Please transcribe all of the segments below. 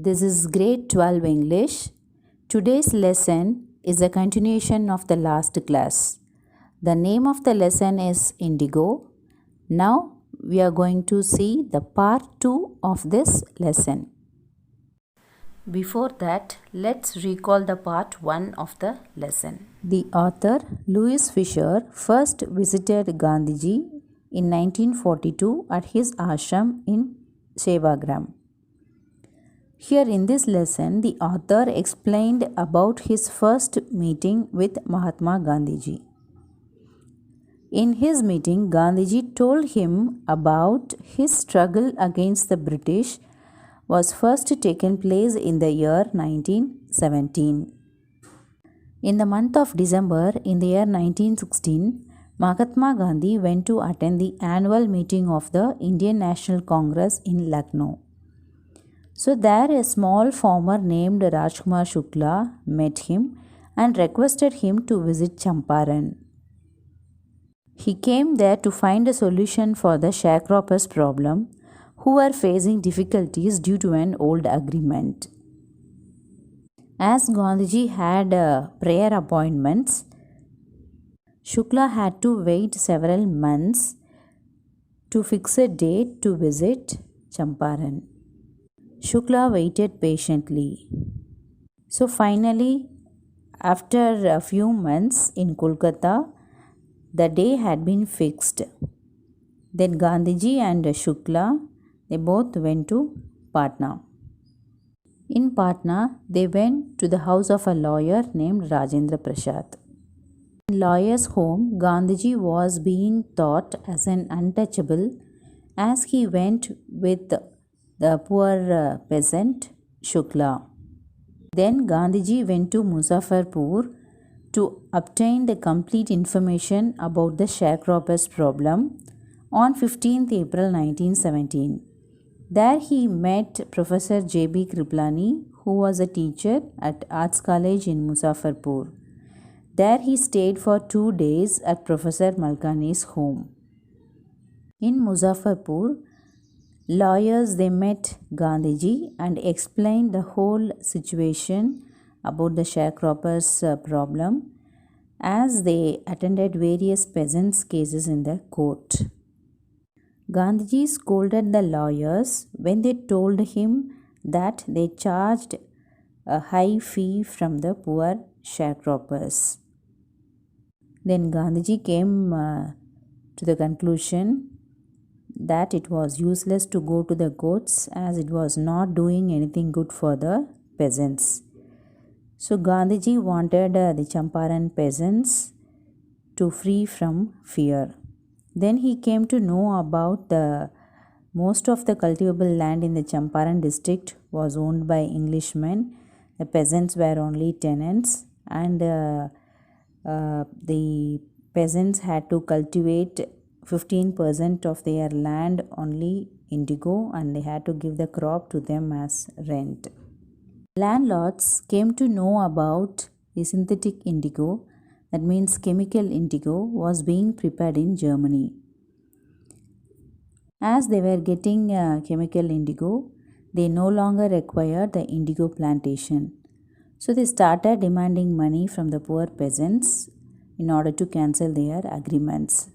This is grade 12 English. Today's lesson is a continuation of the last class. The name of the lesson is Indigo. Now we are going to see the part 2 of this lesson. Before that, let's recall the part 1 of the lesson. The author Louis Fisher first visited Gandhiji in 1942 at his ashram in Sevagram. Here in this lesson, the author explained about his first meeting with Mahatma Gandhiji. In his meeting, Gandhiji told him about his struggle against the British was first taken place in the year 1917. In the month of December in the year 1916, Mahatma Gandhi went to attend the annual meeting of the Indian National Congress in Lucknow. So there a small farmer named Rajkumar Shukla met him and requested him to visit Champaran. He came there to find a solution for the sharecroppers' problem who were facing difficulties due to an old agreement. As Gandhiji had prayer appointments, Shukla had to wait several months to fix a date to visit Champaran. Shukla waited patiently. So finally, after a few months in Kolkata, the day had been fixed. Then Gandhiji and Shukla, they both went to Patna. In Patna, they went to the house of a lawyer named Rajendra Prasad. In lawyer's home, Gandhiji was being taught as an untouchable as he went with the poor peasant Shukla. Then Gandhiji went to Muzaffarpur to obtain the complete information about the sharecroppers' problem on 15th April 1917. There he met Professor J.B. Kriplani, who was a teacher at Arts College in Muzaffarpur. There he stayed for 2 days at Professor Malkani's home. In Muzaffarpur, lawyers they met Gandhiji and explained the whole situation about the sharecroppers' problem as they attended various peasants' cases in the court. Gandhiji scolded the lawyers when they told him that they charged a high fee from the poor sharecroppers. Then Gandhiji came to the conclusion that it was useless to go to the courts as it was not doing anything good for the peasants. So Gandhiji wanted the Champaran peasants to free from fear. Then he came to know about most of the cultivable land in the Champaran district was owned by Englishmen. The peasants were only tenants and the peasants had to cultivate 15% of their land only indigo and they had to give the crop to them as rent. Landlords came to know about the synthetic indigo, that means chemical indigo, was being prepared in Germany. As they were getting chemical indigo, they no longer required the indigo plantation. So they started demanding money from the poor peasants in order to cancel their agreements.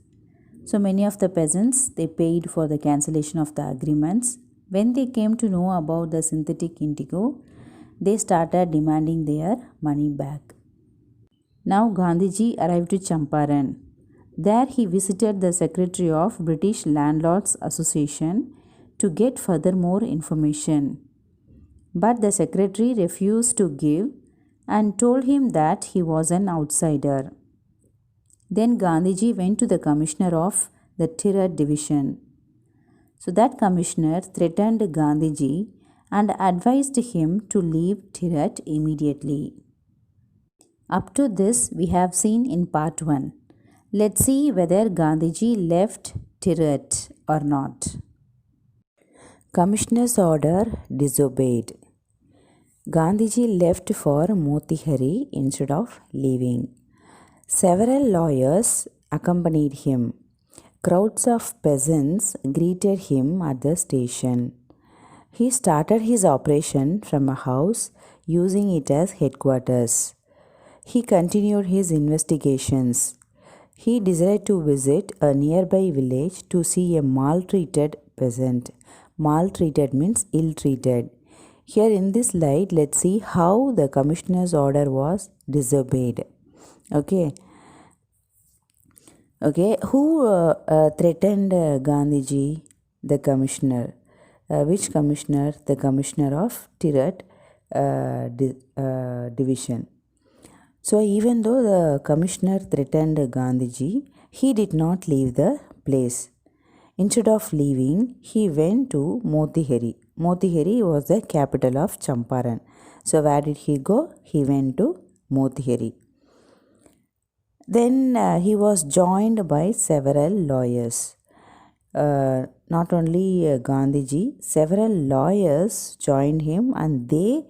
So many of the peasants, they paid for the cancellation of the agreements. When they came to know about the synthetic indigo, they started demanding their money back. Now Gandhiji arrived to Champaran. There he visited the secretary of British Landlords Association to get further more information. But the secretary refused to give and told him that he was an outsider. Then Gandhiji went to the commissioner of the Tirur division. So that commissioner threatened Gandhiji and advised him to leave Tirur immediately. Up to this we have seen in part 1. Let's see whether Gandhiji left Tirur or not. Commissioner's order disobeyed. Gandhiji left for Motihari instead of leaving. Several lawyers accompanied him. Crowds of peasants greeted him at the station. He started his operation from a house, using it as headquarters. He continued his investigations. He decided to visit a nearby village to see a maltreated peasant. Maltreated means ill treated. Here in this slide, let's see how the commissioner's order was disobeyed. Okay. Who threatened Gandhiji? The commissioner. Which commissioner? The commissioner of Tirat division. So, even though the commissioner threatened Gandhiji, he did not leave the place. Instead of leaving, he went to Motihari. Motihari was the capital of Champaran. So, where did he go? He went to Motihari. Then he was joined by several lawyers. Not only Gandhiji, several lawyers joined him and they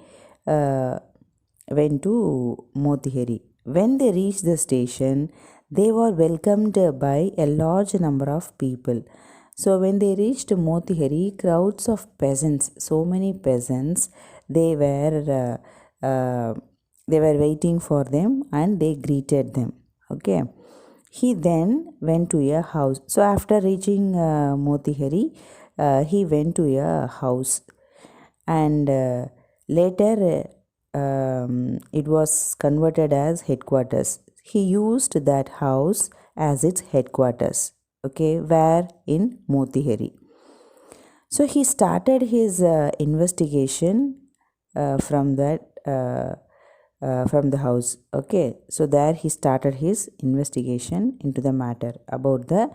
went to Motihari. When they reached the station, they were welcomed by a large number of people. So when they reached Motihari, crowds of peasants, so many peasants, they were waiting for them and they greeted them. Okay. He then went to a house. So after reaching Motihari, he went to a house, and later it was converted as headquarters. He used that house as its headquarters. Okay, where in Motihari. So he started his investigation from that. From the house. Okay, so there he started his investigation into the matter about the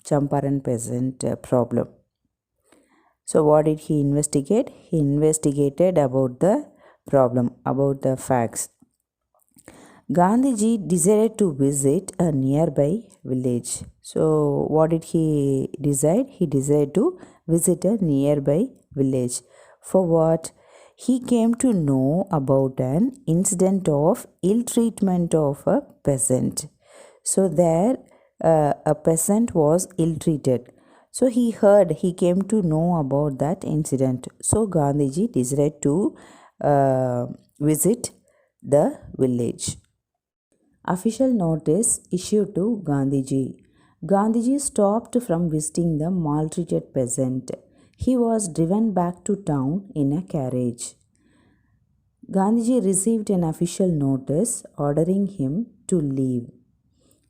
Champaran peasant problem. So what did he investigate? He investigated about the problem, about the facts. Gandhiji decided to visit a nearby village. So what did he decide? He decided to visit a nearby village. For what? He came to know about an incident of ill treatment of a peasant. So there a peasant was ill treated. So he came to know about that incident. So Gandhiji decided to visit the village. Official notice issued to Gandhiji. Gandhiji stopped from visiting the maltreated peasant. He was driven back to town in a carriage. Gandhiji received an official notice ordering him to leave.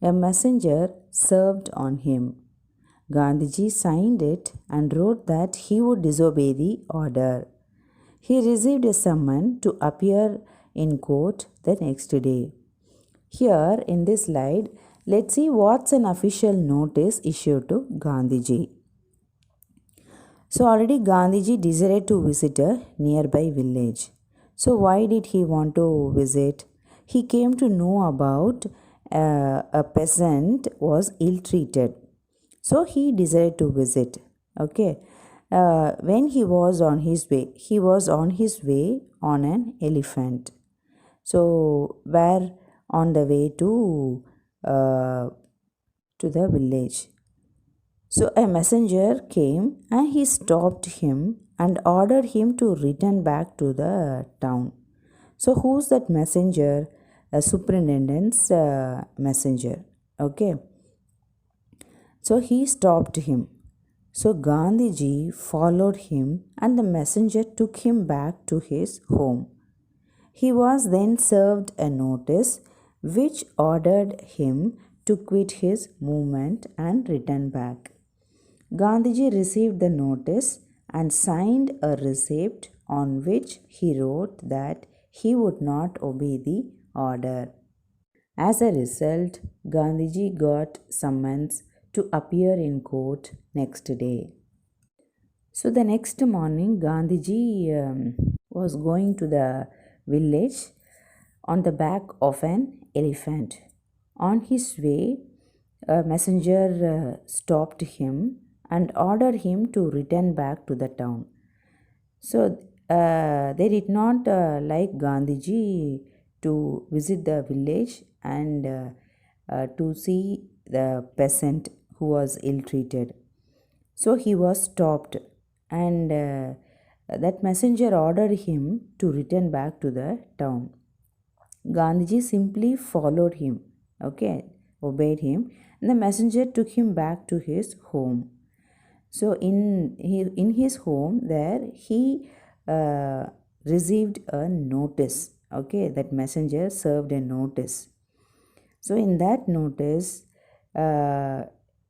A messenger served on him. Gandhiji signed it and wrote that he would disobey the order. He received a summons to appear in court the next day. Here in this slide, let's see what's an official notice issued to Gandhiji. So already Gandhiji decided to visit a nearby village. So why did he want to visit? He came to know about a peasant was ill-treated. So he decided to visit. Okay. When he was on his way on an elephant. So where on the way to the village. So a messenger came and he stopped him and ordered him to return back to the town. So who's that messenger? A superintendent's messenger. Okay. So he stopped him. So Gandhiji followed him and the messenger took him back to his home. He was then served a notice which ordered him to quit his movement and return back. Gandhiji received the notice and signed a receipt on which he wrote that he would not obey the order. As a result, Gandhiji got summons to appear in court next day. So the next morning, Gandhiji was going to the village on the back of an elephant. On his way, a messenger stopped him and ordered him to return back to the town. So they did not like Gandhiji to visit the village and to see the peasant who was ill treated. So he was stopped and that messenger ordered him to return back to the town. Gandhiji simply followed him, okay, obeyed him, and the messenger took him back to his home. So in his home there he received a notice. Okay, that messenger served a notice. So in that notice,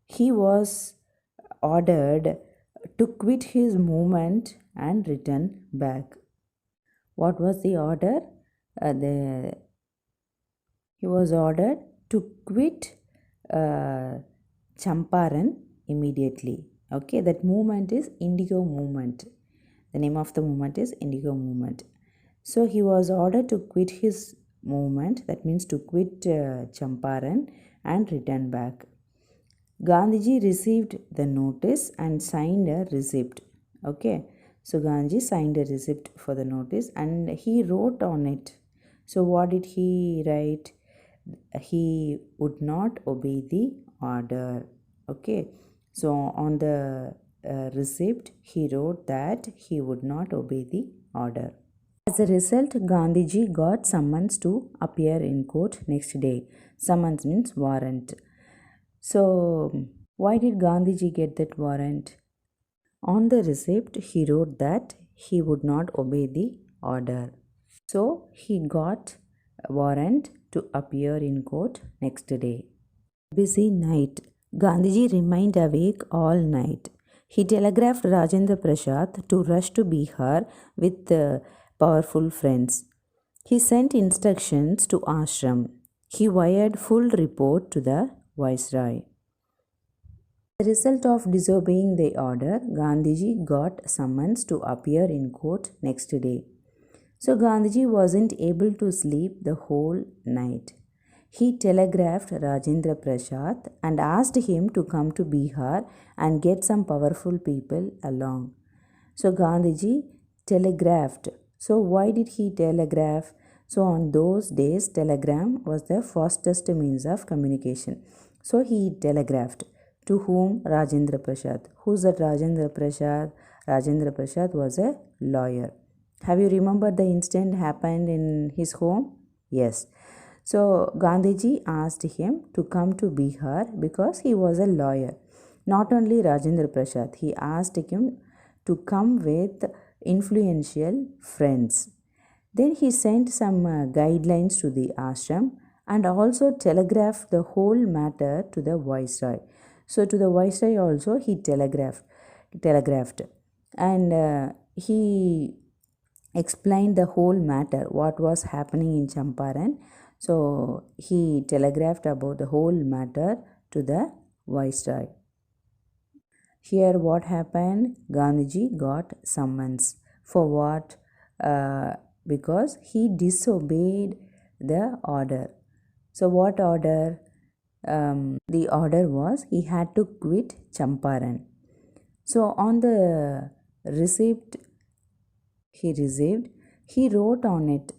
he was ordered to quit his movement and return back. What was the order? He was ordered to quit Champaran immediately. Okay, that movement is Indigo Movement. The name of the movement is Indigo Movement. So he was ordered to quit his movement, that means to quit Champaran and return back. Gandhiji received the notice and signed a receipt. Okay, so Gandhiji signed a receipt for the notice and he wrote on it. So what did he write? He would not obey the order. Okay, so on the receipt he wrote that he would not obey the order. As a result, Gandhiji got summons to appear in court next day. Summons means warrant. So, why did Gandhiji get that warrant? On the receipt, he wrote that he would not obey the order. So, he got a warrant to appear in court next day. Busy night. Gandhiji remained awake all night. He telegraphed Rajendra Prasad to rush to Bihar with powerful friends. He sent instructions to Ashram. He wired full report to the Viceroy. As a result of disobeying the order, Gandhiji got summons to appear in court next day. So Gandhiji wasn't able to sleep the whole night. He telegraphed Rajendra Prasad and asked him to come to Bihar and get some powerful people along. So Gandhiji telegraphed. So why did he telegraph? So on those days, telegram was the fastest means of communication. So he telegraphed. To whom? Rajendra Prasad. Who's that Rajendra Prasad? Rajendra Prasad was a lawyer. Have you remembered the incident happened in his home? Yes. So Gandhiji asked him to come to Bihar because he was a lawyer. Not only Rajendra Prasad, he asked him to come with influential friends. Then he sent some guidelines to the ashram and also telegraphed the whole matter to the Viceroy. So to the Viceroy also he telegraphed and he explained the whole matter, what was happening in Champaran. So he telegraphed about the whole matter to the Viceroy. Here what happened? Gandhiji got summons. For what? Because he disobeyed the order. So what order? The order was he had to quit Champaran. So on the receipt he received, he wrote on it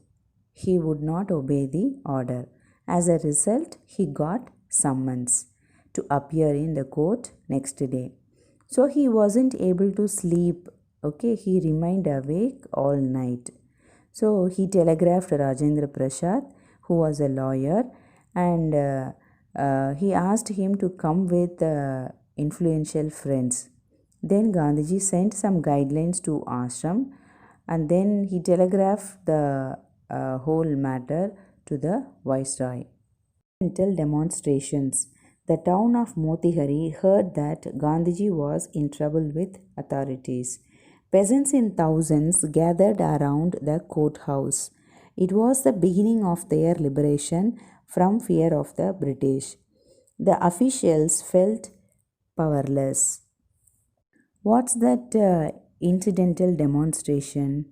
he would not obey the order. As a result, he got summons to appear in the court next day. So he wasn't able to sleep. Okay, he remained awake all night. So he telegraphed Rajendra Prasad, who was a lawyer, and he asked him to come with influential friends. Then Gandhiji sent some guidelines to ashram and then he telegraphed the whole matter to the Viceroy. Until demonstrations. The town of Motihari heard that Gandhiji was in trouble with authorities. Peasants in thousands gathered around the courthouse. It was the beginning of their liberation from fear of the British. The officials felt powerless. What's that incidental demonstration?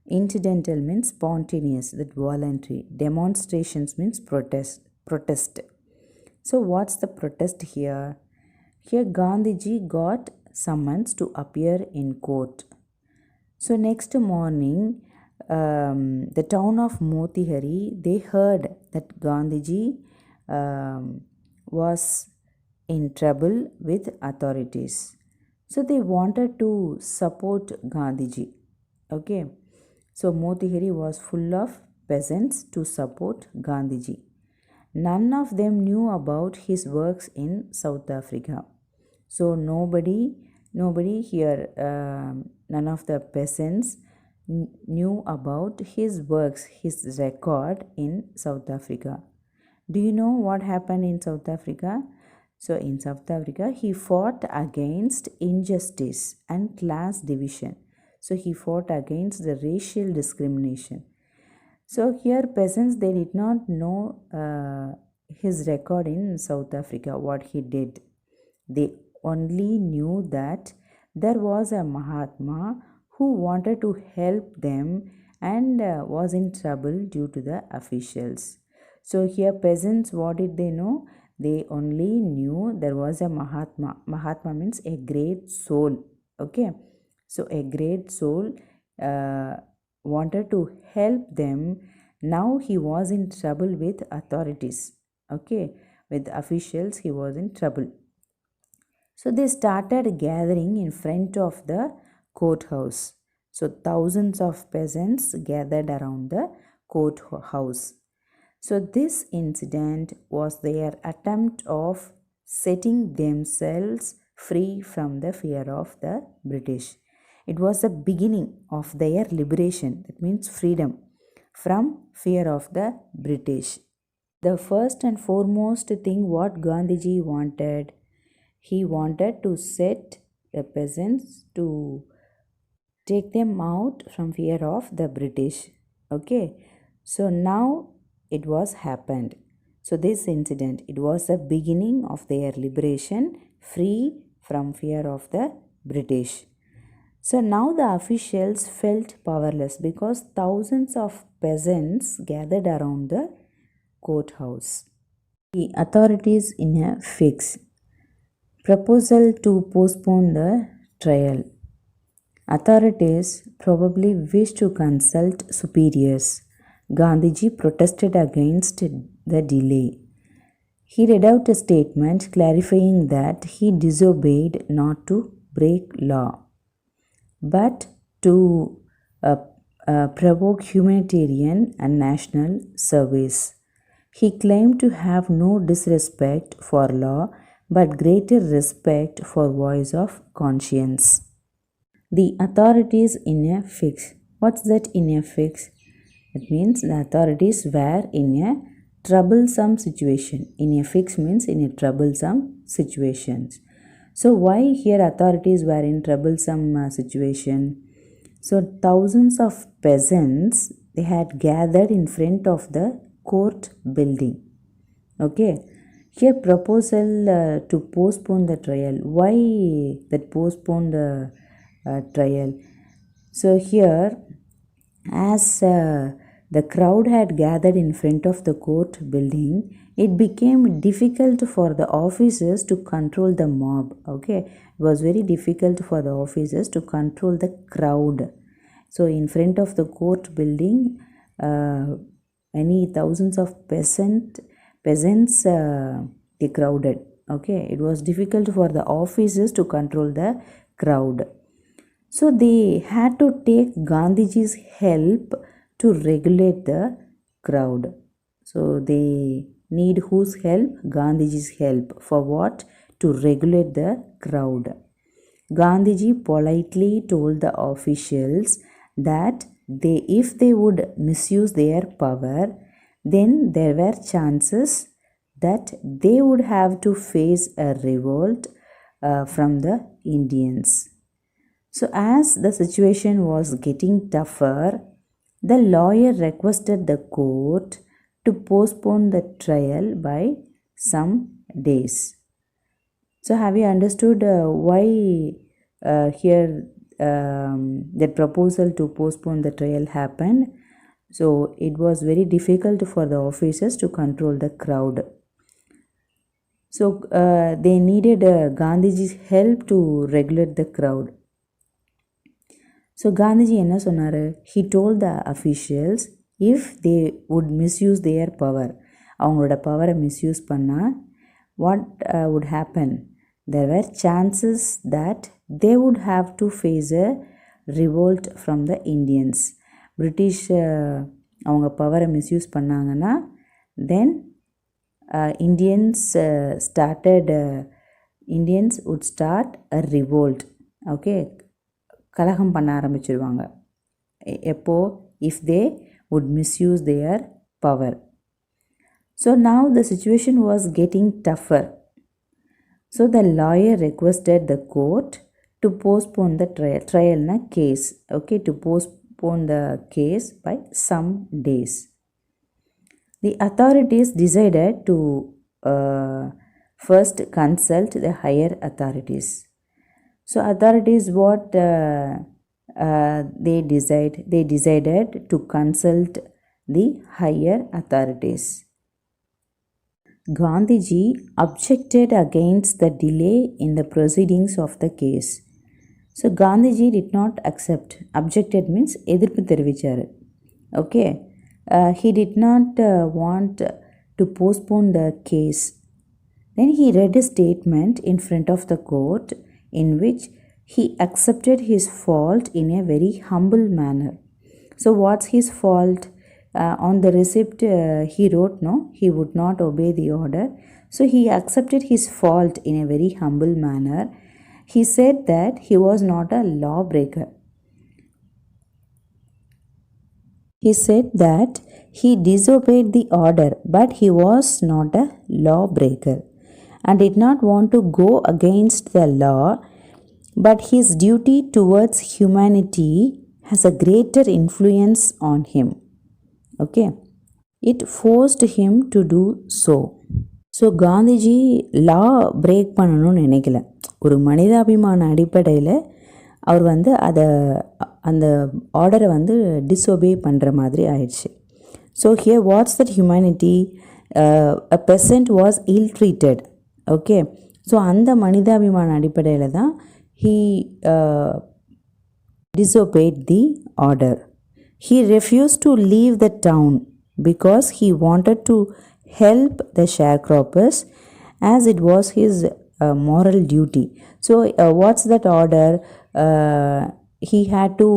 Incidental means spontaneous, that voluntary. Demonstrations means protest. So what's the protest here? Here Gandhiji got summons to appear in court. So next morning, the town of Motihari, they heard that Gandhiji was in trouble with authorities. So they wanted to support Gandhiji. Okay, so Motihari was full of peasants to support Gandhiji. None of them knew about his works in South Africa. So nobody here, none of the peasants knew about his works, his record in South Africa. Do you know what happened in South Africa? So in South Africa, he fought against injustice and class division. So he fought against the racial discrimination. So here peasants, they did not know his record in South Africa, what he did. They only knew that there was a Mahatma who wanted to help them and was in trouble due to the officials. So here peasants, what did they know? They only knew there was a Mahatma. Mahatma means a great soul. Okay, so a great soul wanted to help them. Now he was in trouble with authorities. Okay, with officials he was in trouble. So they started gathering in front of the courthouse. So thousands of peasants gathered around the courthouse. So this incident was their attempt of setting themselves free from the fear of the British. It was the beginning of their liberation, that means freedom from fear of the British. The first and foremost thing what Gandhiji wanted, he wanted to set the peasants to take them out from fear of the British. Okay, so now it was happened. So this incident, it was the beginning of their liberation, free from fear of the British. So now the officials felt powerless because thousands of peasants gathered around the courthouse. The authorities in a fix. Proposal to postpone the trial. Authorities probably wished to consult superiors. Gandhiji protested against the delay. He read out a statement clarifying that he disobeyed not to break law, but to provoke humanitarian and national service. He claimed to have no disrespect for law, but greater respect for voice of conscience. The authorities in a fix. What's that in a fix? It means the authorities were in a troublesome situation. In a fix means in a troublesome situations. So why here authorities were in troublesome situation? So thousands of peasants, they had gathered in front of the court building. Okay, here proposal to postpone the trial. Why that postpone the trial? So here, as the crowd had gathered in front of the court building, it became difficult for the officers to control the mob. Okay, it was very difficult for the officers to control the crowd. So in front of the court building, many thousands of peasants they crowded. Okay, it was difficult for the officers to control the crowd. So they had to take Gandhiji's help to regulate the crowd. So they need whose help? Gandhiji's help. For what? To regulate the crowd. Gandhiji politely told the officials that if they would misuse their power, then there were chances that they would have to face a revolt from the Indians. So as the situation was getting tougher, the lawyer requested the court to postpone the trial by some days. So have you understood why here the proposal to postpone the trial happened? So it was very difficult for the officers to control the crowd. So they needed Gandhiji's help to regulate the crowd. So Gandhiji என்ன சொன்னாரு? He told the officials if they would misuse their power, அவங்களோட பவரை misuse பண்ணால் what would happen? There were chances that they would have to face a revolt from the Indians. British அவங்க பவரை misuse பண்ணாங்கன்னா then Indians would start a revolt. Okay, கலகம் பண்ண ஆரம்பிச்சிருவாங்க எப்போ if they would misuse their power. So now the situation was getting tougher. So the lawyer requested the court to postpone the trial na case. Okay, to postpone the case by some days. The authorities decided to first consult the higher authorities. So authorities what they decided to consult the higher authorities. Gandhiji objected against the delay in the proceedings of the case. So Gandhiji did not accept. Objected means எதிர்ப்பு தெரிவிச்சாரு. Okay, he did not want to postpone the case. Then he read a statement in front of the court in which he accepted his fault in a very humble manner. So what's his fault? On the receipt he wrote no, he would not obey the order. So he accepted his fault in a very humble manner. He said that he was not a lawbreaker. He said that he disobeyed the order, but he was not a lawbreaker and did not want to go against the law, but his duty towards humanity has a greater influence on him. Okay, it forced him to do so. So Gandhiji law break பண்ணணும்னு நினைக்கல. ஒரு மனிதாபிமான அடிப்படையில் அவர் அந்த ஆர்டரை disobey பண்ணுற மாதிரி ஆயிடுச்சு. So here what's that humanity? A peasant was ill treated. Okay, so அந்த மனிதாபிமான அடிப்படையில் தான் he disobeyed the order. He refused to leave the town because he wanted to help the sharecroppers as it was his moral duty. So what's that order? He had to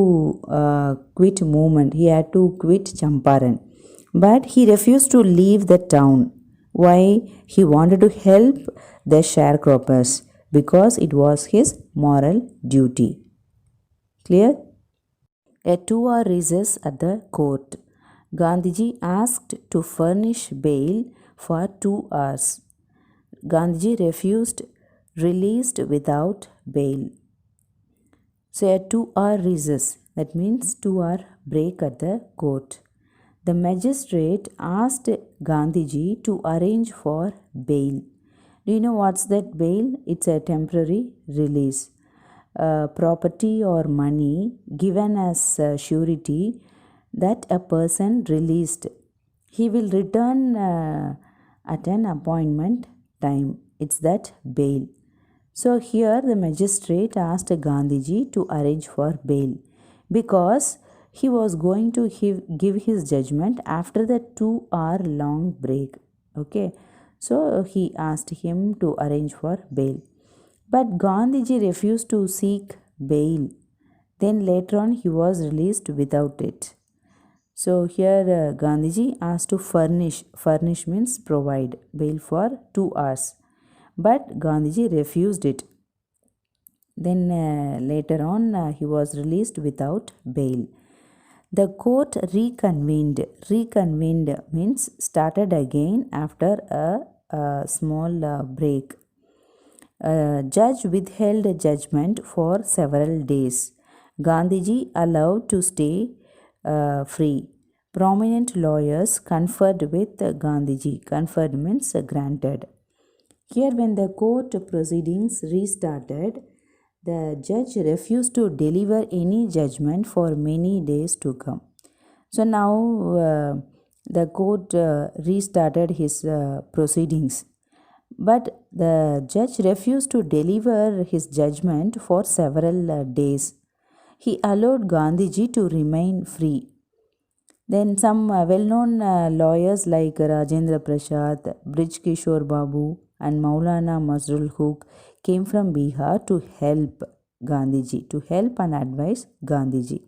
quit movement. He had to quit Champaran. But he refused to leave the town. Why? He wanted to help the sharecroppers because it was his moral duty. Clear? A 2-hour recess at the court. Gandhiji asked to furnish bail for 2 hours. Gandhiji refused, released without bail. So a 2-hour recess, that means 2-hour break at the court. The magistrate asked Gandhiji to arrange for bail. Do you know what's that bail? It's a temporary release. Property or money given as surety that a person released, he will return at an appointment time. It's that bail. So here the magistrate asked Gandhiji to arrange for bail because he was going to give his judgment after the 2-hour long break. Okay, so he asked him to arrange for bail. But Gandhiji refused to seek bail. Then later on he was released without it. So here Gandhiji asked to furnish. Furnish means provide bail for 2 hours. But Gandhiji refused it. Then later on he was released without bail. The court reconvened. Reconvened means started again after a small break. Judge withheld judgment for several days. Gandhiji allowed to stay free. Prominent lawyers conferred with Gandhiji. Conferred means granted. Here when the court proceedings restarted, the judge refused to deliver any judgment for many days to come. So now the court restarted his proceedings. But the judge refused to deliver his judgment for several days. He allowed Gandhiji to remain free. Then some well-known lawyers like Rajendra Prasad, Brij Kishore Babu and Maulana Mazrul Huq came from Bihar to help Gandhiji, to help and advise Gandhiji.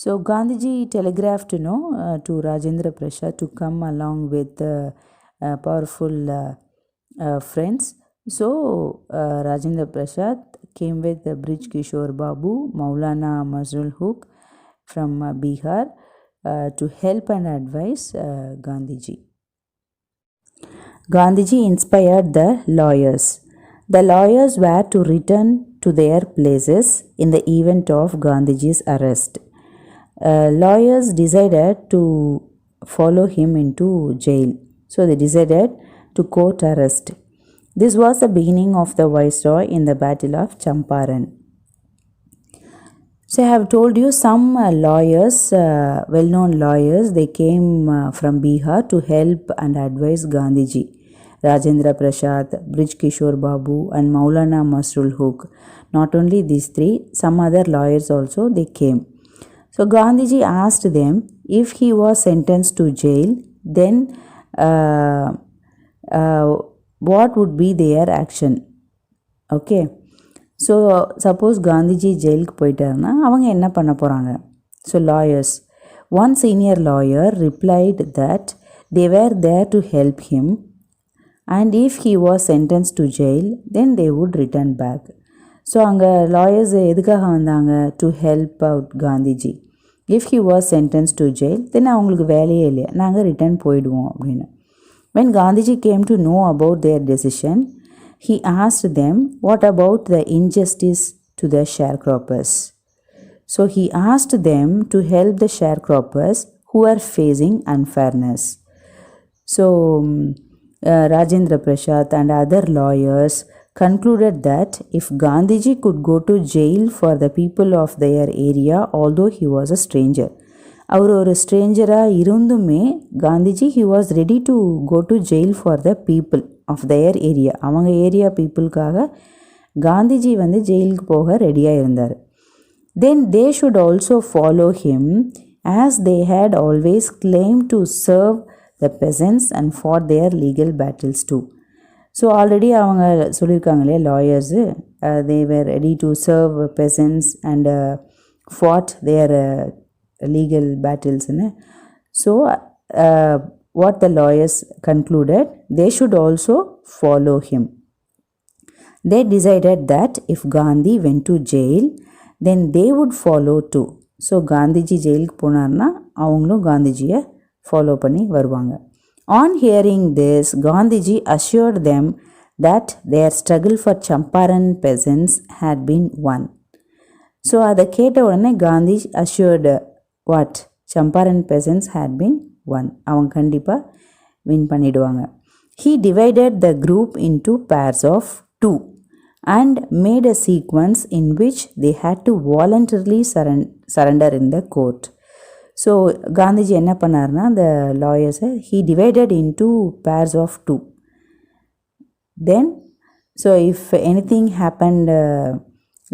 So Gandhiji telegraphed to Rajendra Prasad to come along with powerful friends. So Rajendra Prasad came with Brij Kishore Babu, Maulana Mazrul Huq from Bihar to help and advise Gandhiji. Gandhiji inspired the lawyers. The lawyers were to return to their places in the event of Gandhiji's arrest. Lawyers decided to follow him into jail. So they decided to court arrest. This was the beginning of the Viceroy in the Battle of Champaran. So I have told you some lawyers, well-known lawyers, they came from Bihar to help and advise Gandhiji. Rajendra Prasad, Brij Kishore Babu and Maulana Masrul Huq. Not only these three, some other lawyers also they came. So Gandhiji asked them if he was sentenced to jail, then what would be their action? Okay. So suppose Gandhiji jailக்கு போயிட்டாருன்னா அவங்க என்ன பண்ண போறாங்க? So lawyers. One senior lawyer replied that they were there to help him and if he was sentenced to jail, then they would return back. So அங்க lawyers எதுக்காக வந்தாங்க? To help out Gandhiji. If he was sentenced to jail, then அவங்களுக்கு வேலையே இல்லையா, நாங்கள் return போயிடுவோம் அப்படின்னு. When Gandhiji came to know about their decision, he asked them what about the injustice to the sharecroppers. So he asked them to help the sharecroppers who are facing unfairness. So Rajendra Prasad and other lawyers concluded that if Gandhiji could go to jail for the people of their area, although he was a stranger, அவர் ஒரு ஸ்ட்ரேஞ்சராக இருந்துமே Gandhiji he was ready to go to jail for the people of their area. அவங்க area பீப்புளுக்காக Gandhiji வந்து ஜெயிலுக்கு போக ரெடியாக இருந்தார். Then they should also follow him as they had always claimed to serve the peasants and fought their legal battles too. So already அவங்க சொல்லியிருக்காங்களே lawyers, they were ready to serve peasants and fought their legal battles. So what the lawyers concluded, they should also follow him. They decided that if Gandhi went to jail, then they would follow too. So Gandhiji ஜெயிலுக்கு போனார்னா அவங்களும் காந்திஜியை follow பண்ணி வருவாங்க. On hearing this, Gandhiji assured them that their struggle for Champaran peasants had been won. So அதை கேட்ட உடனே Gandhi assured what? Champaran peasants had been won. அவங்க கண்டிப்பாக win பண்ணிடுவாங்க. He divided the group into pairs of 2 and made a sequence in which they had to voluntarily surrender in the court. So Gandhiji என்ன பண்ணார்னா அந்த லாயர்ஸை he divided into pairs of 2. Then so if anything happened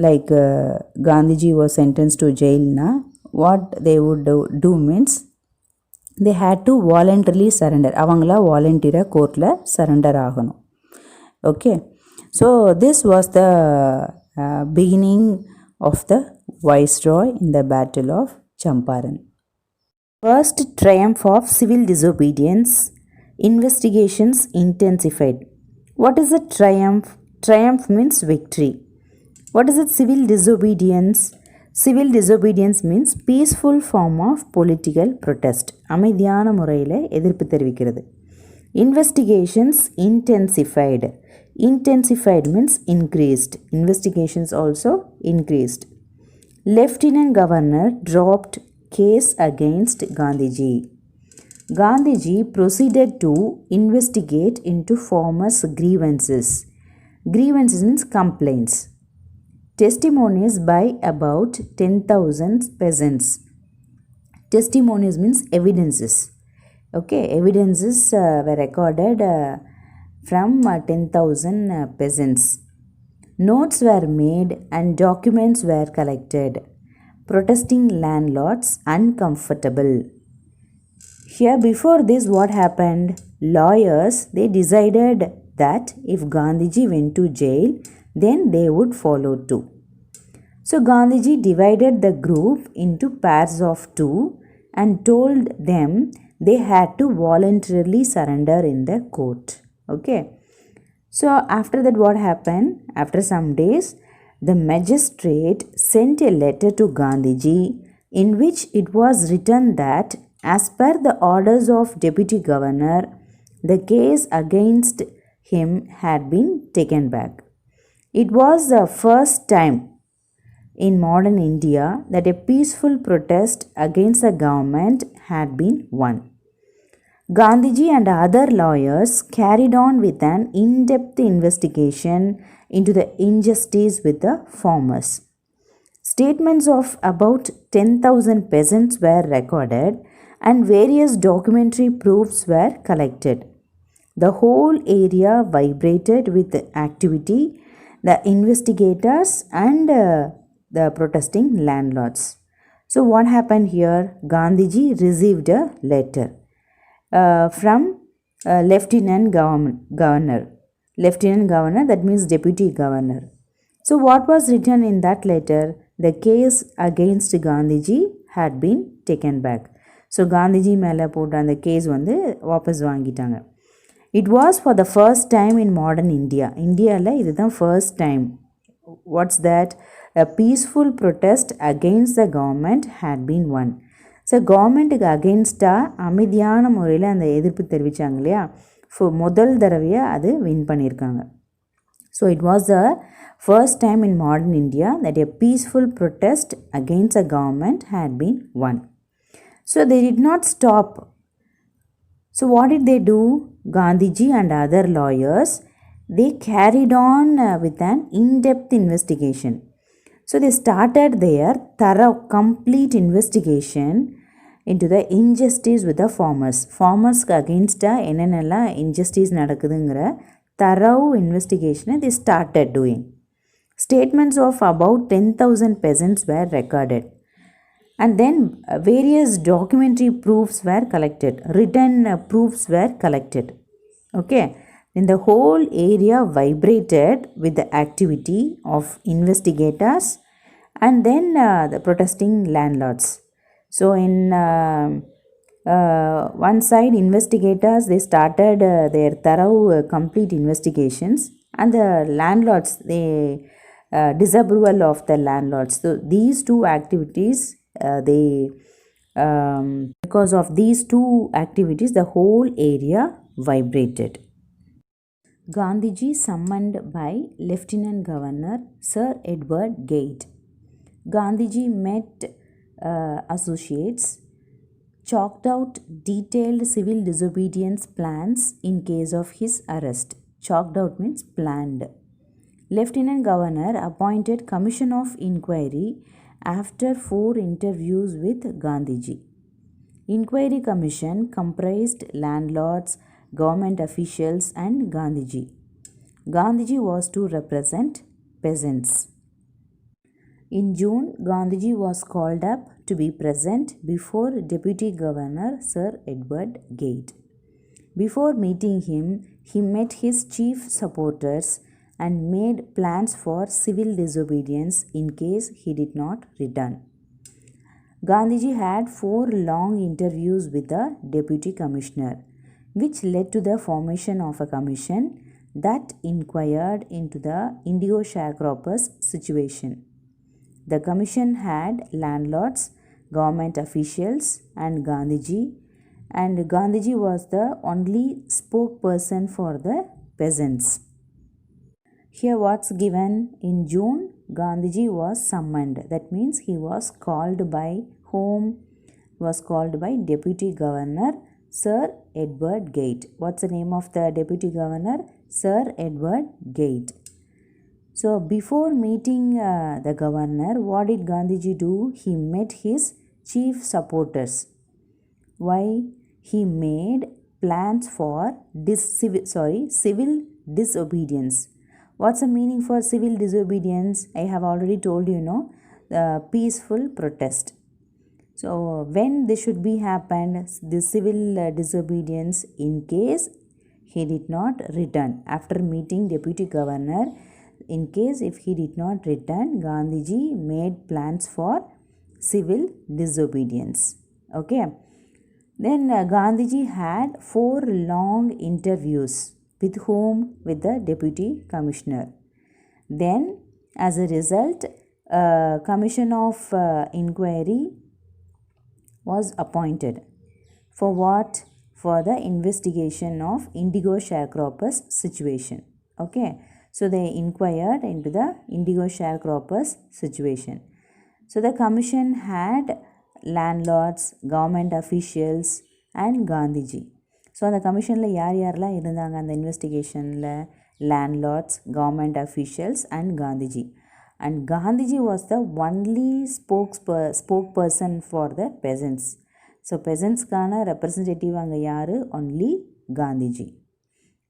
like Gandhiji was sentenced to jail na, what they would do means they had to voluntarily surrender. அவங்களா வாலண்டியராக கோர்ட்டில் surrender ஆகணும். Okay, so this was the beginning of the Viceroy in the Battle of Champaran. First triumph of civil disobedience. Investigations intensified. What is a triumph? Triumph means victory. What is it? Civil disobedience. Civil disobedience means peaceful form of political protest. அமைதியான முறையில் எதிர்ப்பு தெரிவிக்கிறது. Investigations intensified. Intensified means increased. Investigations also increased. Lieutenant Governor dropped case against Gandhiji. Gandhiji proceeded to investigate into farmers' grievances. Grievances means complaints. Testimonies by about 10,000 peasants. Testimonies means evidences. Okay, evidences were recorded from 10,000 peasants. Notes were made and documents were collected. Protesting landlords uncomfortable. Here before this what happened? Lawyers, they decided that if Gandhiji went to jail, then they would follow too. So Gandhiji divided the group into pairs of two and told them they had to voluntarily surrender in the court. Okay. So after that, what happened? After some days, the magistrate sent a letter to Gandhiji in which it was written that as per the orders of deputy governor, the case against him had been taken back. It was the first time in modern India that a peaceful protest against the government had been won. Gandhiji and other lawyers carried on with an in-depth investigation into the injustice with the farmers. Statements of about 10,000 peasants were recorded and various documentary proofs were collected. The whole area vibrated with activity, the investigators and the protesting landlords. So what happened here? Gandhiji received a letter from Lieutenant Governor. Lieutenant Governor, that means Deputy Governor. So what was written in that letter? The case against Gandhiji had been taken back. So Gandhiji மேலே போட்ட அந்த case வந்து வாபஸ் வாங்கிட்டாங்க. It was for the first time in modern India. இந்தியாவில் இதுதான் first time. What's that? A peaceful protest against the government had been won. So கவர்மெண்ட்டுக்கு அகெயின்ஸ்டாக அமைதியான முறையில் அந்த எதிர்ப்பு தெரிவித்தாங்க இல்லையா, முதல் தடவையாக அது வின் பண்ணியிருக்காங்க. So it was the first time in modern India that a peaceful protest against a government had been won. So they did not stop. So what did they do? Gandhiji and other lawyers, they carried on with an in-depth investigation. So they started their thorough, complete investigation into the injustice with the farmers. Farmers against என்னென்னலாம் injustice நடக்குதுங்கிற thorough investigation they started doing. Statements of about 10,000 peasants were recorded. And then various documentary proofs were collected. Written proofs were collected. Okay. Then the whole area vibrated with the activity of investigators and then the protesting landlords. So in one side, investigators, they started their thorough complete investigations, and the landlords, they disapproval of the landlords. So these two activities, because of these two activities, the whole area vibrated. Gandhiji summoned by Lieutenant Governor Sir Edward Gate. Gandhiji met associates, chalked out detailed civil disobedience plans in case of his arrest. Chalked out means planned. Lieutenant Governor appointed Commission of Inquiry after 4 interviews with Gandhiji. Inquiry Commission comprised landlords, government officials and Gandhiji. Gandhiji was to represent peasants. In June, Gandhiji was called up to be present before Deputy Governor Sir Edward Gate. Before meeting him, he met his chief supporters and made plans for civil disobedience in case he did not return. Gandhiji had 4 long interviews with the Deputy Commissioner, which led to the formation of a commission that inquired into the indigo sharecroppers' situation. The commission had landlords, government officials and Gandhiji was the only spokesperson for the peasants. Here what's given? In June, Gandhiji was summoned. That means he was called by whom? Was called by Deputy Governor Sir Edward Gate. What's the name of the Deputy Governor? Sir Edward Gate. So before meeting the governor, what did Gandhiji do? He met his chief supporters. Why? He made plans for civil disobedience. What's the meaning for civil disobedience? I have already told you, peaceful protest. So when this should be happened, the civil disobedience in case he did not return. After meeting Deputy Governor, in case if he did not return, Gandhiji made plans for civil disobedience. Okay. Then Gandhiji had 4 long interviews. With whom? With the deputy commissioner. Then, as a result, a commission of inquiry was appointed. For what? For the investigation of indigo sharecroppers situation. Okay. So they inquired into the indigo sharecroppers situation. So the commission had landlords, government officials and Gandhiji. So the commission la yaarla irundanga and the investigation la landlords, government officials and Gandhiji. And Gandhiji was the only spokesperson for the peasants. So peasants kana representative anga yaru? Only Gandhiji.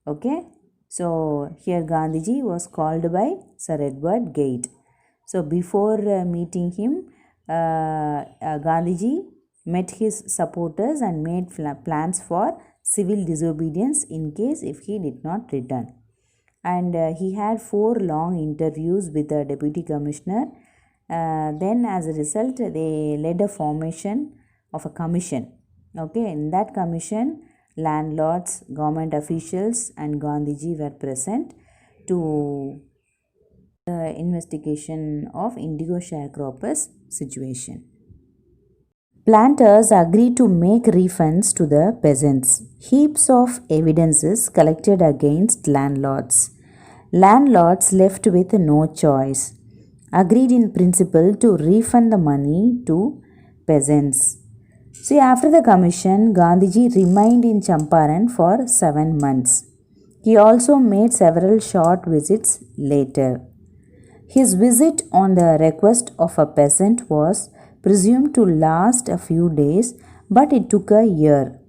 Okay. So here Gandhiji was called by Sir Edward Gate. So before meeting him, Gandhiji met his supporters and made plans for civil disobedience in case if he did not return. And he had 4 long interviews with the deputy commissioner. Then as a result, they led a formation of a commission. Okay, in that commission, landlords, government officials and Gandhiji were present to the investigation of indigo sharecroppers situation. Planters agreed to make refunds to the peasants. Heaps of evidences collected against landlords. Landlords left with no choice. Agreed in principle to refund the money to peasants. See, after the commission, Gandhiji remained in Champaran for 7 months. He also made several short visits later. His visit on the request of a peasant was presumed to last a few days, but it took a year.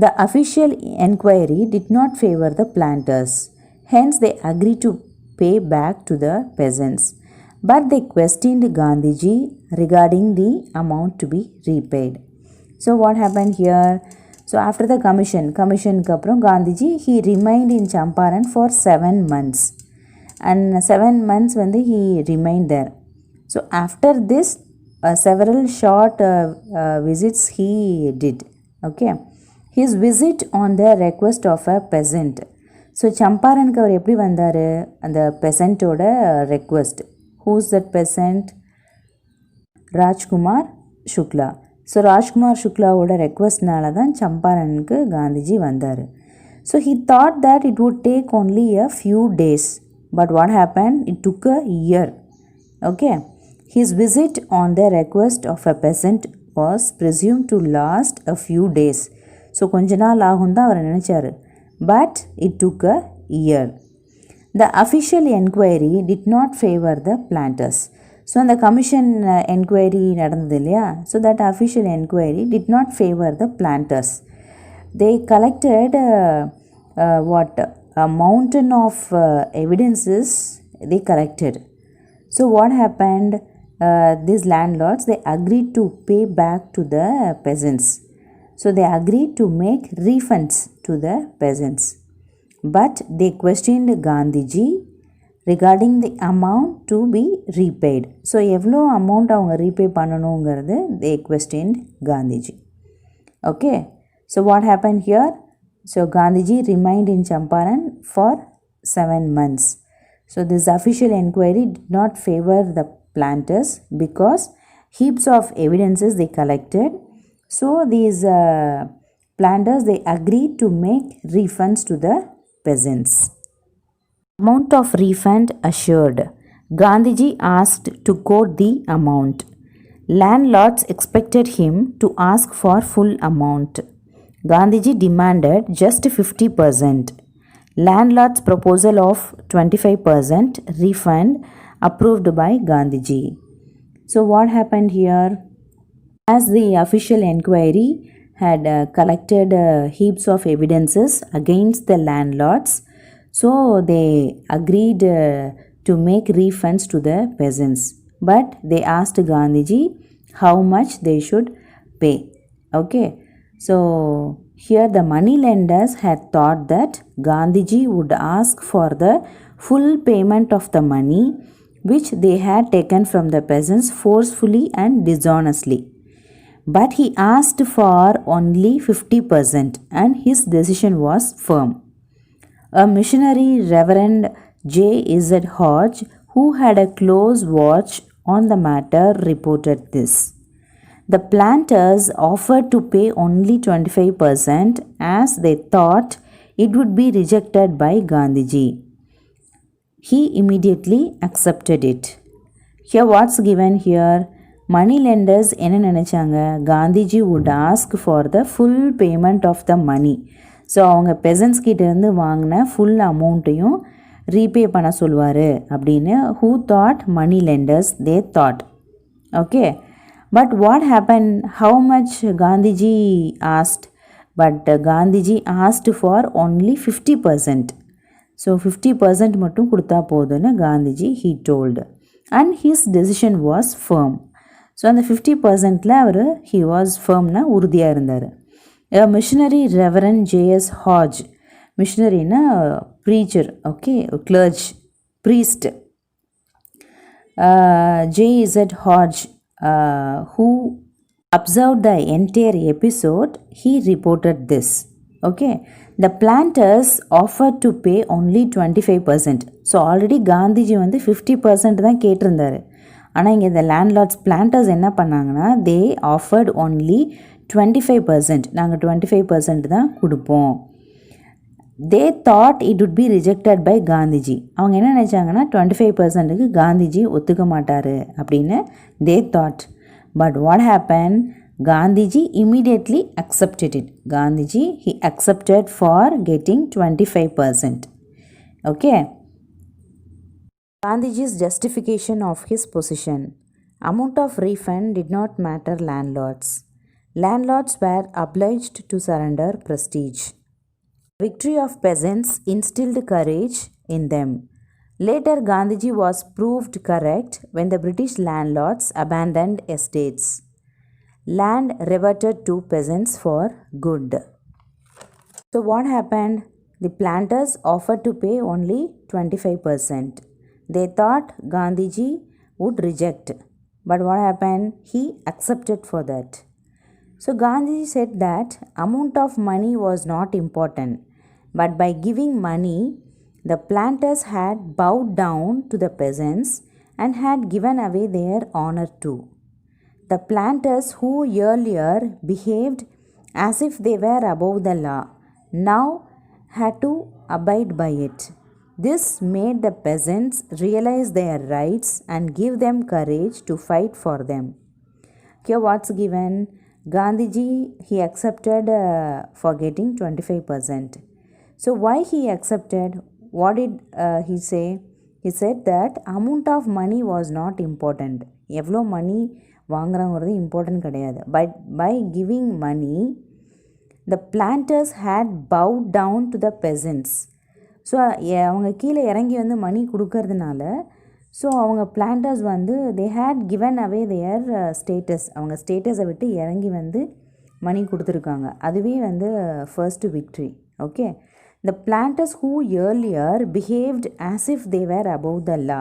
The official enquiry did not favor the planters. Hence, they agreed to pay back to the peasants. But they questioned Gandhiji regarding the amount to be repaid. So what happened here? So after the commission kapram Gandhiji, he remained in Champaran for 7 months. And 7 months when he remained there. So after this, several short visits he did. Okay. His visit on the request of a peasant. So Champaran அவர் எப்படி வந்தாரு? அந்த peasantோட request. Who's that peasant? Rajkumar Shukla. So Rajkumar Shuklaவோட requestனால தான் சம்பாரனுக்கு காந்திஜி வந்தாரு. So he thought that it would take only a few days. But what happened? It took a year. Okay. His visit on the request of a peasant was presumed to last a few days. So கொஞ்ச நாள் ஆகும் தான் அவர் நினைச்சாரு. But it took a year. The official enquiry did not favor the planters. So the commission enquiry நடந்தது இல்லையா? So that official enquiry did not favor the planters. They collected a mountain of evidences they collected. So what happened? These landlords, they agreed to pay back to the peasants. So they agreed to make refunds to the peasants. But they questioned Gandhiji regarding the amount to be repaid. So எவ்வளோ amount அவங்க repay பண்ணணுங்கிறது they questioned Gandhiji. Okay. So what happened here? So Gandhiji remained in Champaran for 7 months. So this official enquiry did not favor the planters because heaps of evidences they collected. So these planters, they agreed to make refunds to the peasants. Amount of refund assured. Gandhiji asked to quote the amount. Landlords expected him to ask for full amount. Gandhiji demanded just 50%. Landlord's proposal of 25% refund approved by Gandhiji. So what happened here? As the official enquiry had collected heaps of evidences against the landlords, so they agreed to make refunds to the peasants. But they asked Gandhiji how much they should pay. Okay. So Here the money lenders had thought that Gandhiji would ask for the full payment of the money which they had taken from the peasants forcefully and dishonestly. But he asked for only 50% and his decision was firm. A missionary, Reverend J.Z. Hodge, who had a close watch on the matter, reported this. The planters offered to pay only 25% as they thought it would be rejected by Gandhiji. He immediately accepted it. Here what's given here? Money lenders என்ன நினைச்சாங்க? Gandhiji would ask for the full payment of the money. So அவங்க பெசன்ஸ் கிட்டேருந்து வாங்கின full அமௌண்ட்டையும் repay பண்ண சொல்லுவார் அப்படின்னு who thought? Money lenders, they thought. Okay. But what happened? How much Gandhiji asked? But Gandhiji asked for only 50%. So 50% மட்டும் கொடுத்தா போதுன்னு Gandhiji he told. And his decision was firm. So அந்த 50%ல அவர் he was firmனா உறுதியாக இருந்தார். A missionary Reverend J.S. Hodge, missionaryனா preacher, okay, clergy, priest. J.Z. Hodge, who observed the entire episode, he reported this. Okay, the planters offered to pay only 25%. So already Gandhiji வந்து 50% தான் கேட்டிருந்தாரு. ஆனால் இங்கே இந்த landlords planters என்ன பண்ணாங்கன்னா தே offered only 25%. நாங்கள் 25% தான் கொடுப்போம். They thought it would be rejected by Gandhiji. அவங்க என்ன நினச்சாங்கன்னா 25%க்கு காந்திஜி ஒத்துக்க மாட்டார் அப்படின்னு they thought. But what happen? Gandhiji immediately accepted it. Gandhiji he accepted for getting 25%. Okay. Gandhiji's justification of his position. Amount of refund did not matter landlords. Landlords were obliged to surrender prestige. Victory of peasants instilled courage in them. Later Gandhiji was proved correct when the British landlords abandoned estates. Land reverted to peasants for good. So what happened? The planters offered to pay only 25%. They thought Gandhiji would reject. But what happened? He accepted for that. So Gandhiji said that amount of money was not important. But by giving money, the planters had bowed down to the peasants and had given away their honor too. The planters who earlier behaved as if they were above the law now had to abide by it. This made the peasants realize their rights and give them courage to fight for them. Here what's given? Gandhiji he accepted for getting 25%. So why he accepted? What did he say? He said that amount of money was not important. எவ்வளோ மணி வாங்குறாங்கிறது important கிடையாது. But by giving money, the planters had bowed down to the peasants. So அவங்க கீழே இறங்கி வந்து மணி கொடுக்கறதுனால so அவங்க planters வந்து they had given away their status. அவங்க ஸ்டேட்டஸை விட்டு இறங்கி வந்து மணி கொடுத்துருக்காங்க. அதுவே வந்து first victory. Okay. The planters who earlier behaved as if they were above the law.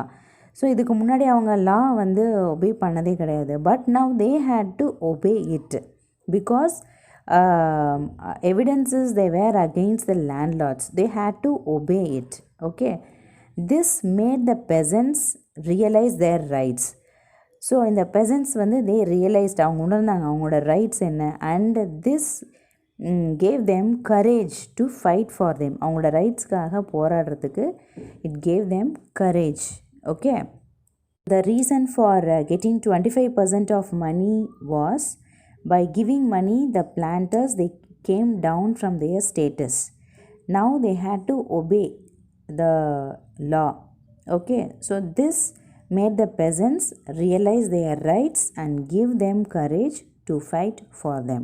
So இதுக்கு முன்னாடி அவங்க லா வந்து ஒபே பண்ணதே கிடையாது. But now they had to obey it because evidences they were against the landlords. They had to obey it. Okay. This made the peasants realize their rights. So in the peasants வந்து they realized அவங்க உணர்ந்தாங்க அவங்களோட rights என்ன. and this gave them courage to fight for them. அவங்களோட ரைட்ஸ்க்காக போராடுறதுக்கு it gave them courage. Okay. The reason for getting 25% of money was by giving money, the planters they came down from their status. Now they had to obey the law. Okay, so this made the peasants realize their rights and give them courage to fight for them.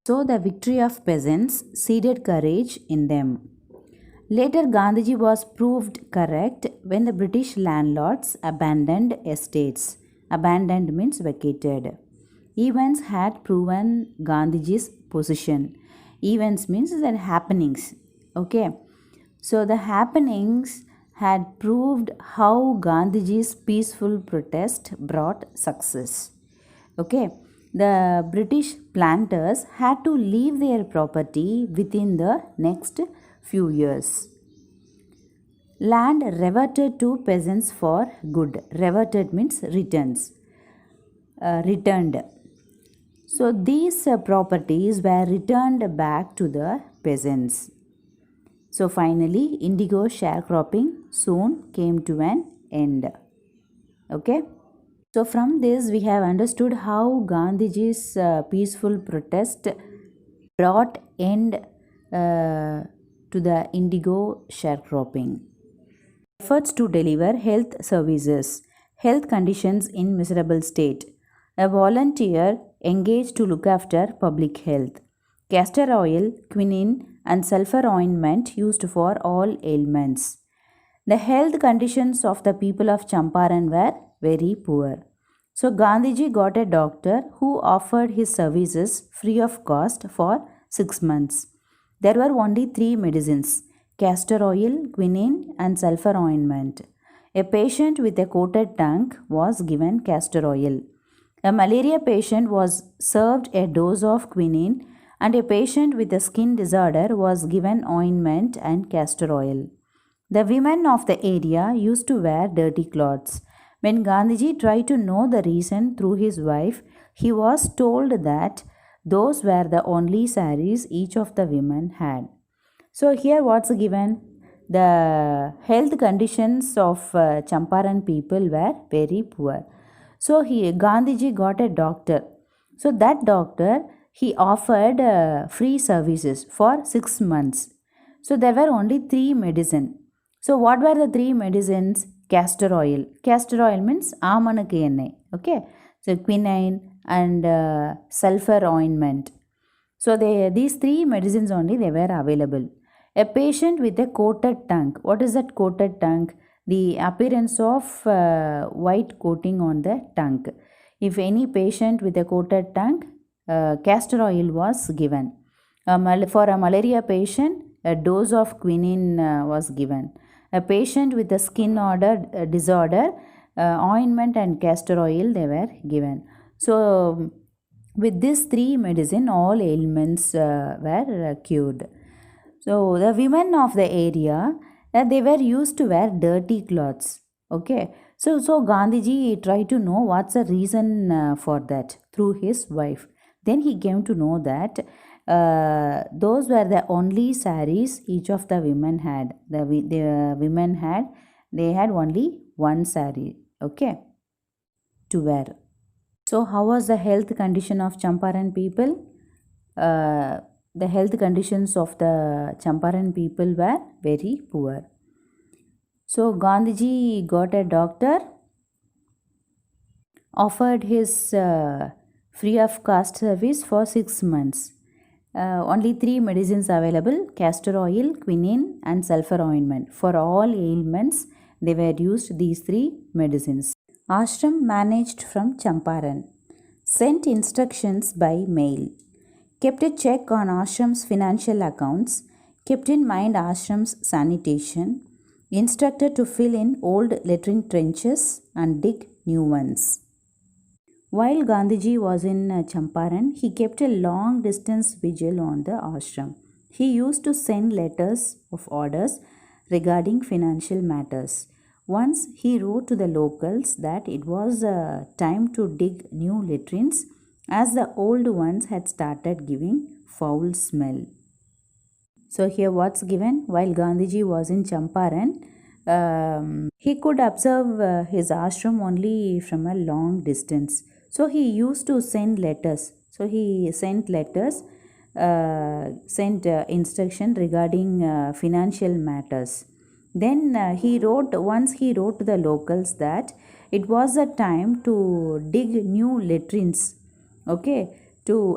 So the victory of peasants seeded courage in them. Later Gandhiji was proved correct when the British landlords abandoned estates. Abandoned means vacated. Events had proven Gandhiji's position. Events means that happenings. Okay. So the happenings had proved how Gandhiji's peaceful protest brought success. Okay. The British planters had to leave their property within the next few years. Land reverted to peasants for good. Reverted means returned. So these properties were returned back to the peasants. So finally, indigo sharecropping soon came to an end. Okay. So from this we have understood how Gandhiji's peaceful protest brought end to the indigo sharecropping. Efforts to deliver health services, health conditions in miserable state. A volunteer engaged to look after public health. Castor oil, quinine, and sulfur ointment used for all ailments. The health conditions of the people of Champaran were very poor. So Gandhiji got a doctor who offered his services free of cost for 6 months. There were only 3 medicines: castor oil, quinine, and sulfur ointment. A patient with a coated tongue was given castor oil. A malaria patient was served a dose of quinine, and a patient with a skin disorder was given ointment and castor oil. The women of the area used to wear dirty clothes. When Gandhiji tried to know the reason through his wife, he was told that those were the only saris each of the women had. So here what's given? The health conditions of Champaran people were very poor. So Gandhiji got a doctor. So that doctor, he offered free services for 6 months. So there were only 3 medicine. So what were the 3 medicines? Castor oil. Castor oil means amanakku ennai. Okay. So quinine and sulfur ointment. So these 3 medicines only they were available. A patient with a coated tongue. What is that coated tongue? The appearance of white coating on the tongue. If any patient with a coated tongue, castor oil was given. For a malaria patient, a dose of quinine was given. A patient with a skin disorder, ointment and castor oil they were given. So with these 3 medicine, all ailments were cured. So the women of the area, they were used to wear dirty clothes. Okay. So Gandhiji tried to know what's the reason for that through his wife. Then he came to know that those were the only saris each of the women had. The women had only one sari. Okay, to wear. So how was the health condition of Champaran people? The health conditions of the Champaran people were very poor. So Gandhiji got a doctor, offered his free of cost service for 6 months. Only 3 medicines available: castor oil, quinine, and sulfur ointment. For all ailments, they were used these 3 medicines. Ashram managed from Champaran. Sent instructions by mail. Kept a check on ashram's financial accounts. Kept in mind ashram's sanitation. Instructed to fill in old latrine trenches and dig new ones. While Gandhiji was in Champaran, he kept a long distance vigil on the ashram. He used to send letters of orders regarding financial matters. Once he wrote to the locals that it was time to dig new latrines as the old ones had started giving foul smell. So here what's given? While Gandhiji was in Champaran, he could observe his ashram only from a long distance. So he used to send letters. So he sent letters, sent instruction regarding financial matters. Then once he wrote to the locals that it was a time to dig new latrines. Okay,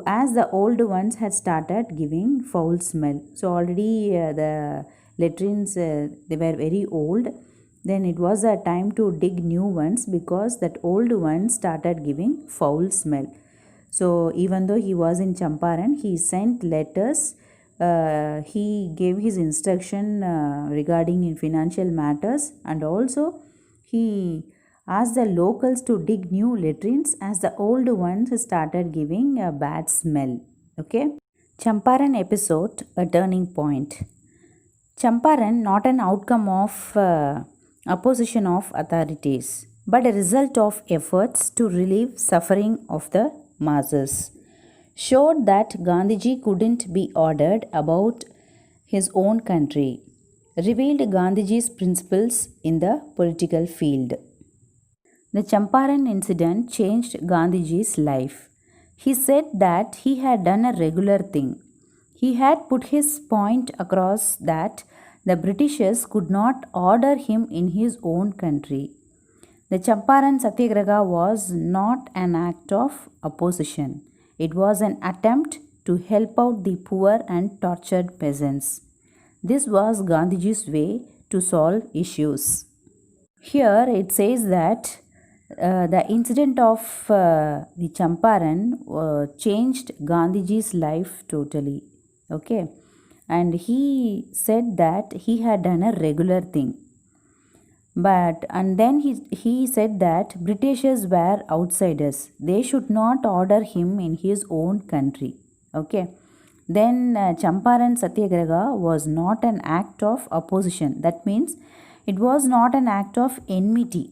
as the old ones had started giving foul smell. So already the latrines they were very old. Then it was a time to dig new ones because that old ones started giving foul smell. So even though he was in Champaran, he sent letters he gave his instruction regarding in financial matters, and also he asked the locals to dig new latrines as the old ones started giving a bad smell. Okay. Champaran episode, a turning point. Champaran, not an outcome of opposition of authorities, but a result of efforts to relieve suffering of the masses, showed that Gandhiji couldn't be ordered about his own country, revealed Gandhiji's principles in the political field. The Champaran incident changed Gandhiji's life. He said that he had done a regular thing. He had put his point across that the Britishers could not order him in his own country. The Champaran Satyagraha was not an act of opposition. It was an attempt to help out the poor and tortured peasants. This was Gandhiji's way to solve issues. Here it says that the incident of the Champaran changed Gandhiji's life totally. Okay, and he said that he had done a regular thing. And then he said that Britishers were outsiders. They should not order him in his own country. Okay. Then Champaran Satyagraha was not an act of opposition. That means it was not an act of enmity.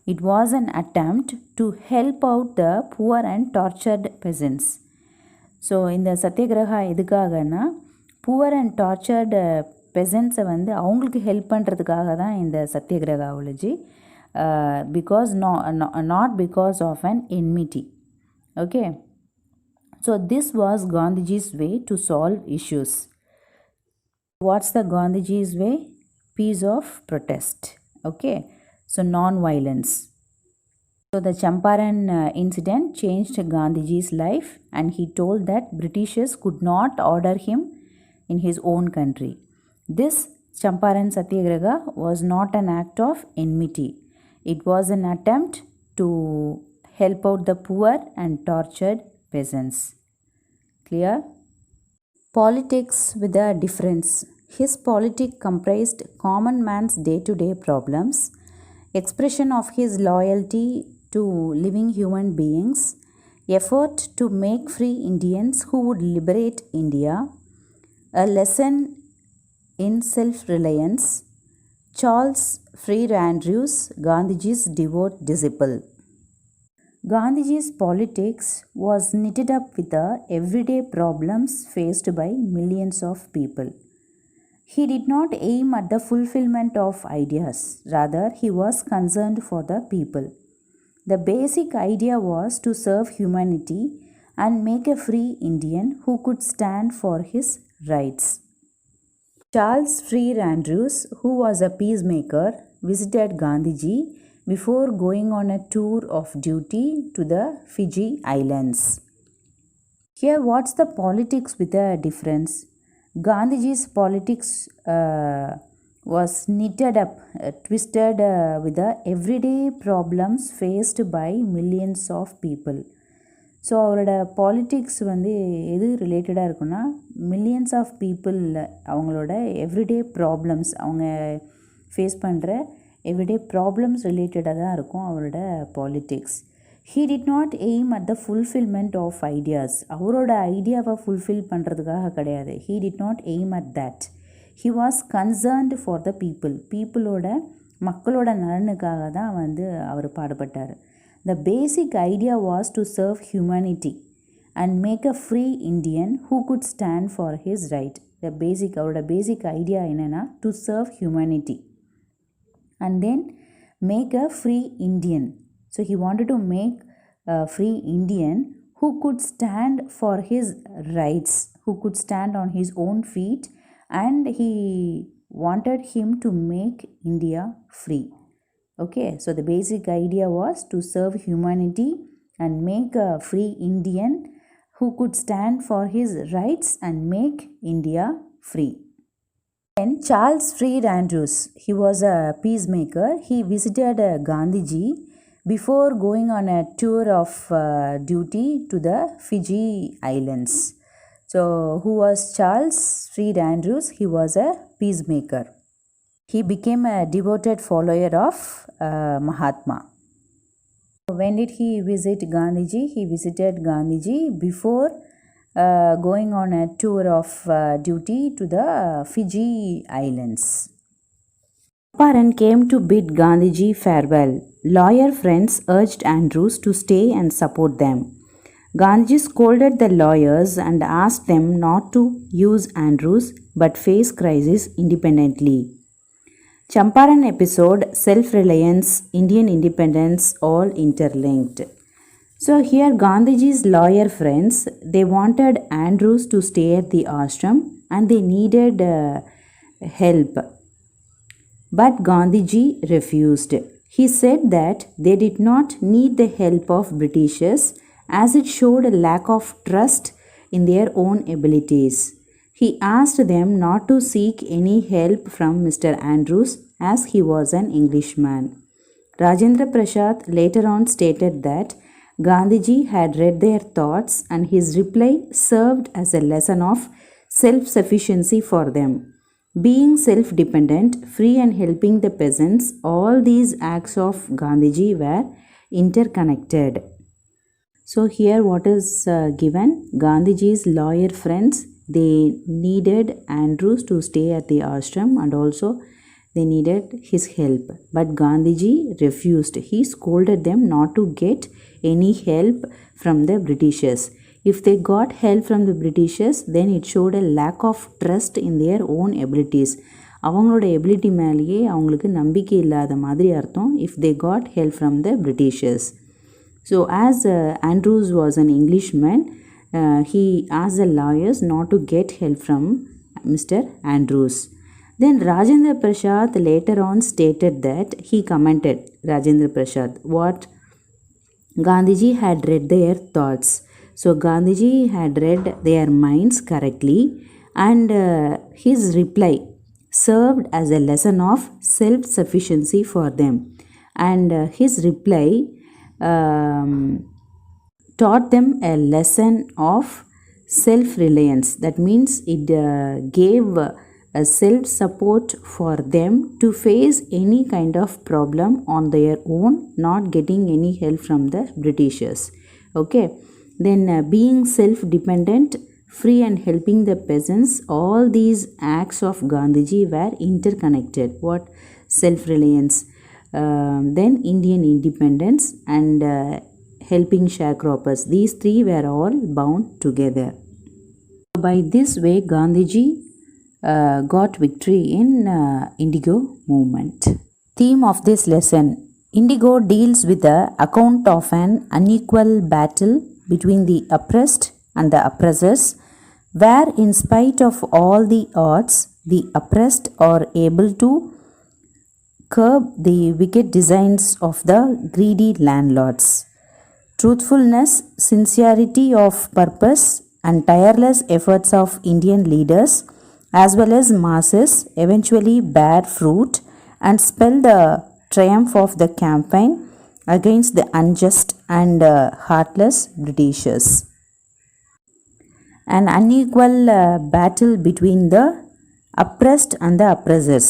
It was an attempt to help out the poor and tortured peasants. So இந்த சத்தியகிரகா எதுக்காகனா poor and tortured பெசன்ட்ஸை வந்து அவங்களுக்கு help பண்ணுறதுக்காக தான் இந்த சத்தியகிரகாவலஜி, because not because of an enmity. Okay, so this was Gandhiji's way to solve issues. What's the Gandhiji's way? Peace of protest. Okay, so non-violence. So the Champaran incident changed Gandhiji's life, and he told that Britishers could not order him in his own country. This Champaran Satyagraha was not an act of enmity. It was an attempt to help out the poor and tortured peasants. Clear? Politics with a difference. His politics comprised common man's day-to-day problems, expression of his loyalty to living human beings, effort to make free Indians who would liberate India, a lesson in self-reliance, Charles Freer Andrews, Gandhiji's devout disciple. Gandhiji's politics was knitted up with the everyday problems faced by millions of people. He did not aim at the fulfillment of ideas. Rather, he was concerned for the people. The basic idea was to serve humanity and make a free Indian who could stand for his rights. Charles Freer Andrews, who was a peacemaker, visited Gandhiji before going on a tour of duty to the Fiji Islands. Here, what's the politics with a difference? Gandhiji's politics was knitted up, twisted with the everyday problems faced by millions of people. So அவரோட politics வந்து எது ரிலேட்டடாக இருக்குன்னா, millions of people அவங்களோட everyday problems, அவங்க face பண்ணுற everyday problems ரிலேட்டடாக தான் இருக்கும் அவரோட politics. He did not aim at the fulfillment of ideas. அவரோட ஐடியாவை ஃபுல்ஃபில் பண்ணுறதுக்காக கிடையாது. He did not aim at that. He was concerned for the people. மக்களோட நலனுக்காக தான் வந்து அவர் பாடுபட்டார். The basic idea was to serve humanity and make a free Indian who could stand for his right. அவரோட basic idea என்னென்னா to serve humanity and then make a free Indian. So he wanted to make a free Indian who could stand for his rights, who could stand on his own feet, and he wanted him to make India free. Okay, so the basic idea was to serve humanity and make a free Indian who could stand for his rights and make India free. Then Charles Freer Andrews, he was a peacemaker. He visited Gandhiji before going on a tour of duty to the Fiji Islands. So, who was Charles Reed Andrews? He was a peacemaker. He became a devoted follower of Mahatma. When did he visit Gandhiji? He visited Gandhiji before going on a tour of duty to the Fiji Islands. Champaran came to bid Gandhiji farewell. Lawyer friends urged Andrews to stay and support them. Gandhiji scolded the lawyers and asked them not to use Andrews but face crisis independently. Champaran episode, self-reliance, Indian independence, all interlinked. So here Gandhiji's lawyer friends, they wanted Andrews to stay at the ashram and they needed help. But Gandhiji refused. He said that they did not need the help of Britishers as it showed a lack of trust in their own abilities. He asked them not to seek any help from Mr. Andrews as he was an Englishman. Rajendra Prasad later on stated that Gandhiji had read their thoughts and his reply served as a lesson of self-sufficiency for them. Being self-dependent, free and helping the peasants, all these acts of Gandhiji were interconnected. So here what is given? Gandhiji's lawyer friends, they needed Andrews to stay at the ashram and also they needed his help. But Gandhiji refused. He scolded them not to get any help from the Britishers. If they got help from the Britishers, then it showed a lack of trust in their own abilities. அவங்களோட ability மேலேயே அவங்களுக்கு நம்பிக்கை இல்லாத மாதிரி அர்த்தம் if they got help from the Britishers. So as Andrews was an Englishman, he asked the lawyers not to get help from Mr. Andrews. Then Rajendra Prasad later on stated that he commented, Rajendra Prasad, what Gandhiji had read their thoughts. So Gandhiji had read their minds correctly and his reply served as a lesson of self-sufficiency for them. And his reply taught them a lesson of self-reliance. That means it gave a self-support for them to face any kind of problem on their own, not getting any help from the Britishers. Okay. Then being self-dependent, free and helping the peasants, all these acts of Gandhiji were interconnected. What? Self-reliance, then Indian independence and helping sharecroppers. These three were all bound together. By this way, Gandhiji got victory in Indigo movement. Theme of this lesson: Indigo deals with the account of an unequal battle between the oppressed and the oppressors, where in spite of all the odds, the oppressed are able to curb the wicked designs of the greedy landlords. Truthfulness, sincerity of purpose, and tireless efforts of Indian leaders as well as masses eventually bear fruit and spell the triumph of the campaign against the unjust and heartless Britishers. An unequal battle between the oppressed and the oppressors.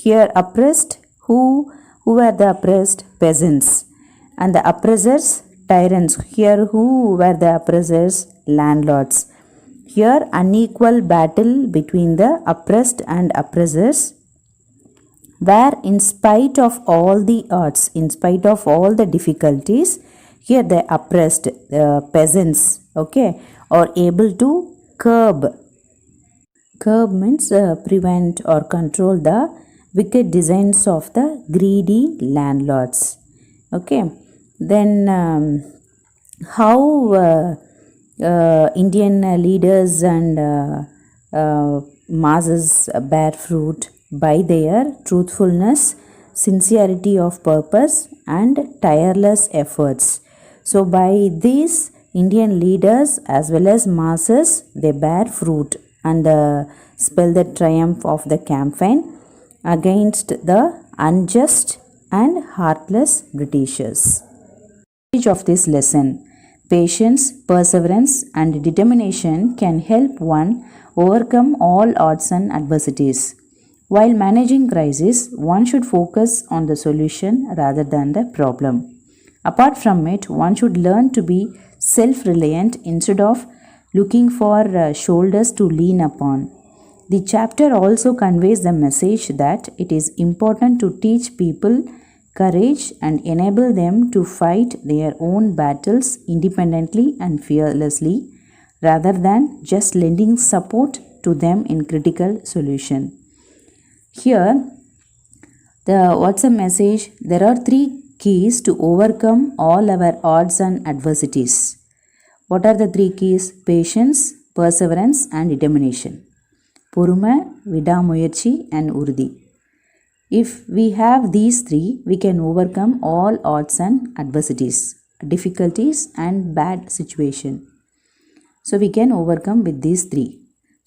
Here oppressed, who were the oppressed? Peasants. And the oppressors, tyrants. Here who were the oppressors? Landlords. Here unequal battle between the oppressed and oppressors, where in spite of all the odds, in spite of all the difficulties, here the oppressed, peasants, okay, are able to curb. Curb means prevent or control the wicked designs of the greedy landlords. Okay. Then how Indian leaders and masses bear fruit? By their truthfulness, sincerity of purpose and tireless efforts. So by these Indian leaders as well as masses, they bear fruit and spell the triumph of the campaign against the unjust and heartless Britishers. Of this lesson: Patience, perseverance, and determination can help one overcome all odds and adversities. While managing crisis, one should focus on the solution rather than the problem. Apart from it, one should learn to be self reliant instead of looking for shoulders to lean upon. The chapter also conveys the message that it is important to teach people courage and enable them to fight their own battles independently and fearlessly rather than just lending support to them in critical solution. Here, what's the message? There are three keys to overcome all our odds and adversities. What are the three keys? Patience, perseverance, and determination. பொறுமை, விடாமுயற்சி, and உறுதி. If we have these three, we can overcome all odds and adversities, difficulties, and bad situation. So we can overcome with these three.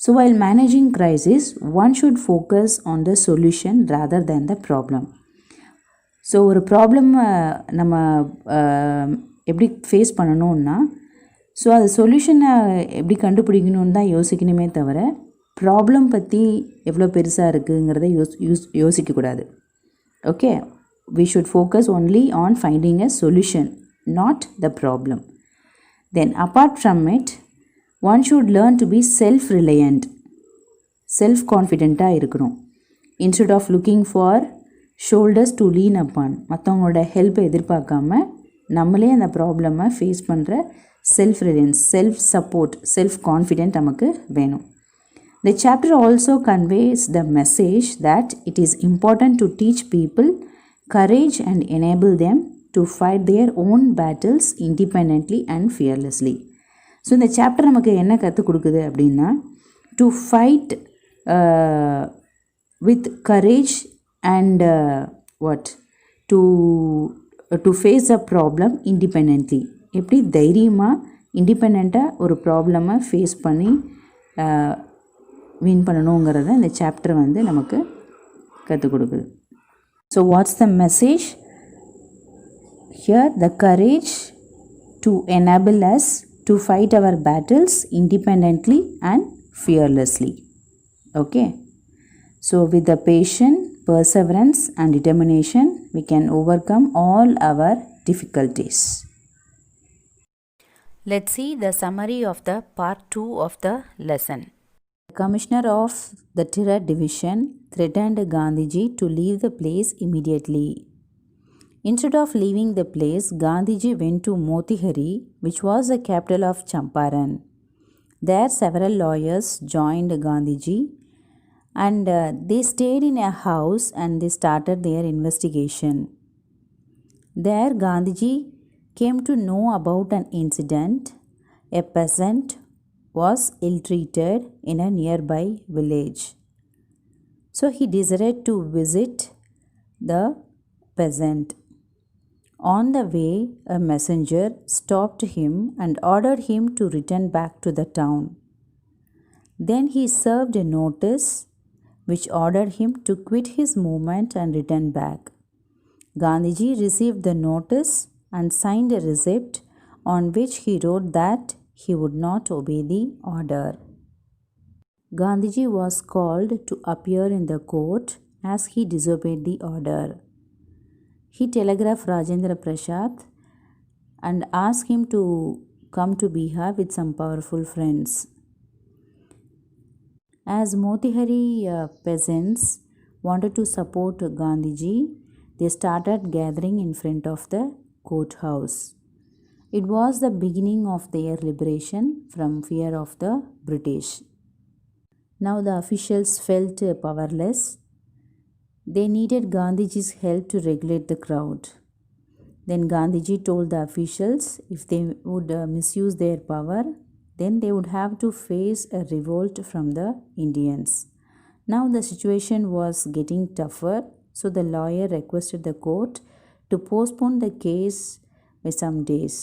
So while managing crisis, one should focus on the solution rather than the problem. So ஒரு problem நம்ம எப்படி face பண்ணணும்னா so அது சொல்யூஷனை எப்படி கண்டுபிடிக்கணும்னு தான் யோசிக்கணுமே தவிர problem பற்றி எவ்வளோ பெருசாக இருக்குங்கிறத யோசிக்கக்கூடாது. Okay, we should focus only on finding a solution, not the problem. Then apart from it, one should learn to be self-reliant, self-confident-ஆக இருக்கணும். Instead of looking for shoulders to lean upon, மற்றவங்களோட ஹெல்ப்பை எதிர்பார்க்காம நம்மளே அந்த ப்ராப்ளமை ஃபேஸ் பண்ணுற self-Reliance, self-support, self-confident நமக்கு வேணும். The chapter also conveys the message that it is important to teach people courage and enable them to fight their own battles independently and fearlessly. So இந்த chapter நமக்கு என்ன கற்றுக் கொடுக்குது அப்படின்னா, to fight with courage and to face a problem independently. எப்படி தைரியமாக இண்டிபெண்ட்டாக ஒரு ப்ராப்ளமை ஃபேஸ் பண்ணி வின் பண்ணணுங்கிறத இந்த சாப்டர் வந்து நமக்கு கற்றுக் கொடுக்குது. So what's the message here? The courage to enable us to fight our battles independently and fearlessly. Okay, so with the passion, perseverance and determination, we can overcome all our difficulties. Let's see the summary of the part 2 of the lesson. The Commissioner of the Tirur Division threatened Gandhiji to leave the place immediately. Instead of leaving the place, Gandhiji went to Motihari, which was the capital of Champaran. There several lawyers joined Gandhiji and they stayed in a house and they started their investigation. There Gandhiji came to know about an incident. A peasant was ill-treated in a nearby village. So he desired to visit the peasant. On the way, a messenger stopped him and ordered him to return back to the town. Then he served a notice which ordered him to quit his movement and return back. Gandhiji received the notice and signed a receipt on which he wrote that he would not obey the order. Gandhiji was called to appear in the court as he disobeyed the order. He telegraphed Rajendra Prasad and asked him to come to Bihar with some powerful friends. As Motihari peasants wanted to support Gandhiji, they started gathering in front of the courthouse. It was the beginning of their liberation from fear of the British. Now the officials felt powerless. They needed Gandhiji's help to regulate the crowd. Then Gandhiji told the officials if they would misuse their power, then they would have to face a revolt from the Indians. Now the situation was getting tougher, so the lawyer requested the court to postpone the case by some days,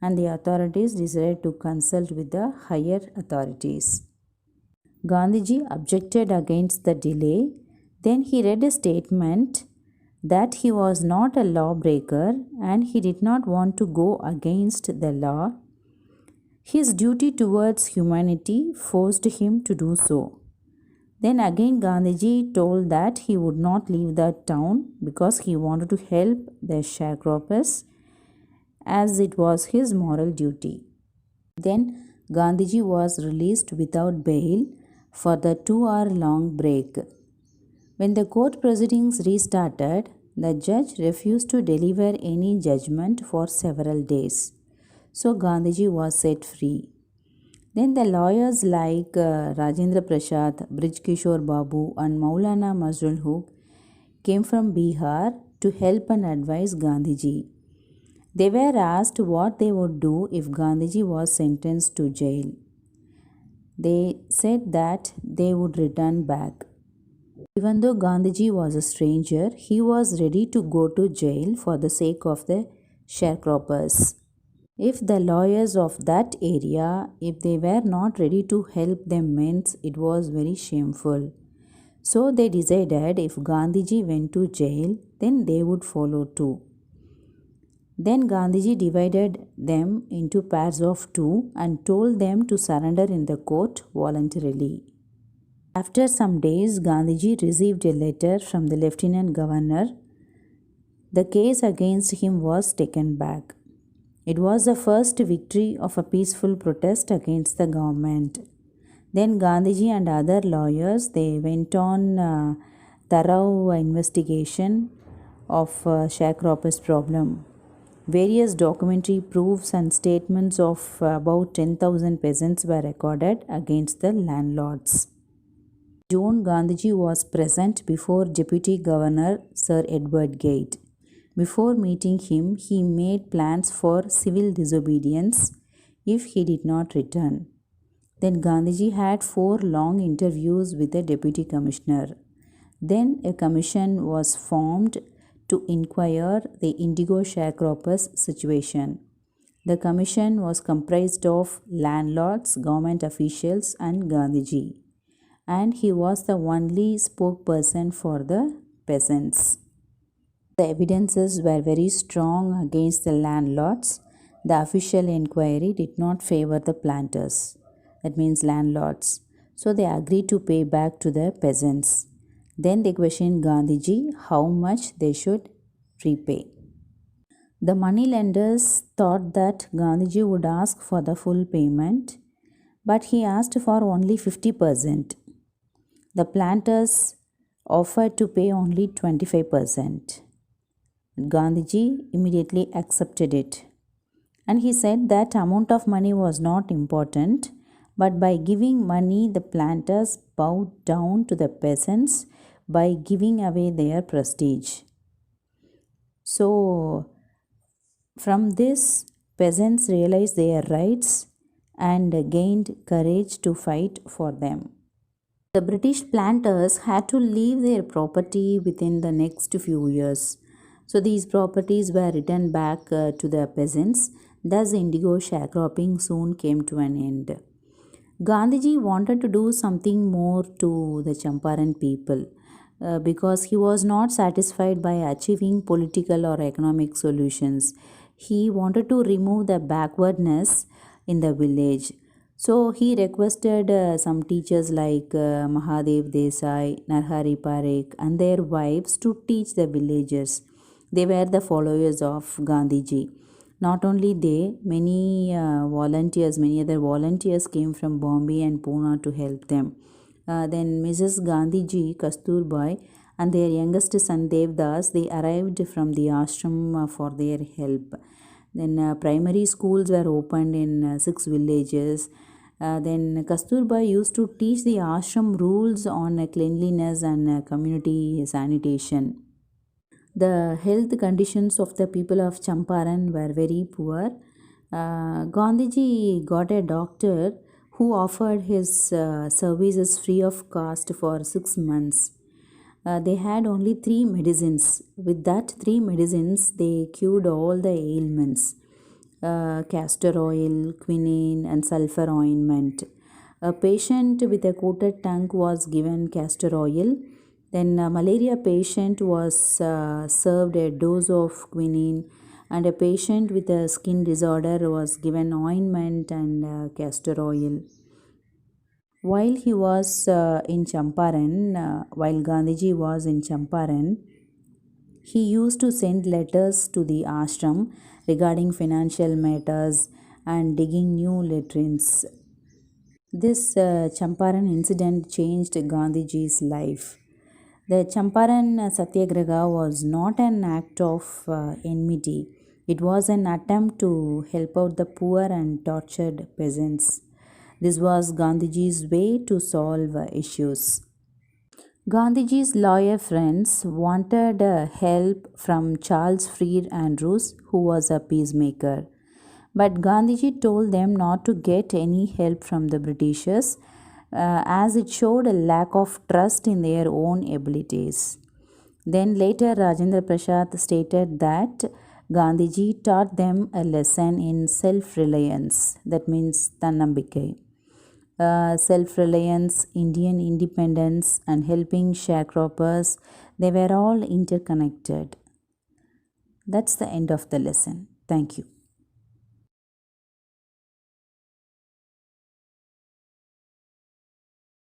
and the authorities decided to consult with the higher authorities. Gandhiji objected against the delay. Then he read a statement that he was not a lawbreaker and he did not want to go against the law His duty towards humanity forced him to do so. Then again, Gandhiji told that he would not leave the town because he wanted to help the sharecroppers as it was his moral duty. Then Gandhiji was released without bail for the 2-hour long break. When the court proceedings restarted, the judge refused to deliver any judgment for several days. So Gandhiji was set free. Then the lawyers like Rajendra Prasad, Brij Kishore Babu, and Maulana Mazrul Huq came from Bihar to help and advise Gandhiji. They were asked what they would do if Gandhiji was sentenced to jail. They said that they would return back. Even though Gandhiji was a stranger, he was ready to go to jail for the sake of the sharecroppers. If the lawyers of that area, if they were not ready to help them, means it was very shameful. So they decided if Gandhiji went to jail, then they would follow too. Then Gandhiji divided them into pairs of 2 and told them to surrender in the court voluntarily. After some days, Gandhiji received a letter from the Lieutenant Governor. The case against him was taken back. It was the first victory of a peaceful protest against the government. Then Gandhiji and other lawyers, they went on thorough investigation of sharecroppers' problem. Various documentary proofs and statements of about 10,000 peasants were recorded against the landlords. June, Gandhiji was present before Deputy Governor Sir Edward Gate. Before meeting him, he made plans for civil disobedience if he did not return. Then Gandhiji had 4 long interviews with the Deputy Commissioner. Then a commission was formed to inquire the indigo sharecroppers' situation. The commission was comprised of landlords, government officials, and Gandhiji, and he was the only spokesperson for the peasants. The evidences were very strong against the landlords. The official inquiry did not favor the planters, that means landlords. So they agreed to pay back to the peasants. Then they questioned Gandhiji how much they should repay. The money lenders thought that Gandhiji would ask for the full payment, but he asked for only 50%. The planters offered to pay only 25%. Gandhiji immediately accepted it. And he said that amount of money was not important, but by giving money, the planters bowed down to the peasants by giving away their prestige. So, from this, peasants realized their rights and gained courage to fight for them. The British planters had to leave their property within the next few years. So, these properties were returned back to the peasants. Thus, indigo sharecropping soon came to an end. Gandhiji wanted to do something more to the Champaran people because he was not satisfied by achieving political or economic solutions. He wanted to remove the backwardness in the village. So he requested some teachers like Mahadev Desai, Narhari Parekh, and their wives to teach the villagers. They were the followers of Gandhiji. Not only they, many other volunteers came from Bombay and Pune to help them. Then Mrs. Gandhiji, Kasturbai, and their youngest son Devdas, they arrived from the ashram for their help. Then primary schools were opened in 6 villages. Then Kasturbai used to teach the ashram rules on cleanliness and community sanitation. The health conditions of the people of Champaran were very poor. Gandhiji got a doctor who offered his services free of cost for 6 months. They had only 3 medicines. With that 3 medicines, they cured all the ailments. Castor oil, quinine, and sulfur ointment. A patient with a coated tongue was given castor oil. Then a malaria patient was served a dose of quinine, and a patient with a skin disorder was given ointment and castor oil. While Gandhiji was in Champaran, he used to send letters to the ashram regarding financial matters and digging new latrines. This Champaran incident changed Gandhiji's life. The Champaran Satyagraha was not an act of enmity, it was an attempt to help out the poor and tortured peasants. This was Gandhiji's way to solve issues. Gandhiji's lawyer friends wanted help from Charles Freed Andrews, who was a peacemaker. But Gandhiji told them not to get any help from the Britishers as it showed a lack of trust in their own abilities. Then later, Rajendra Prasad stated that Gandhiji taught them a lesson in self reliance, that means Tannambikai. Self reliance, Indian independence, and helping sharecroppers, they were all interconnected. That's the end of the lesson. Thank you.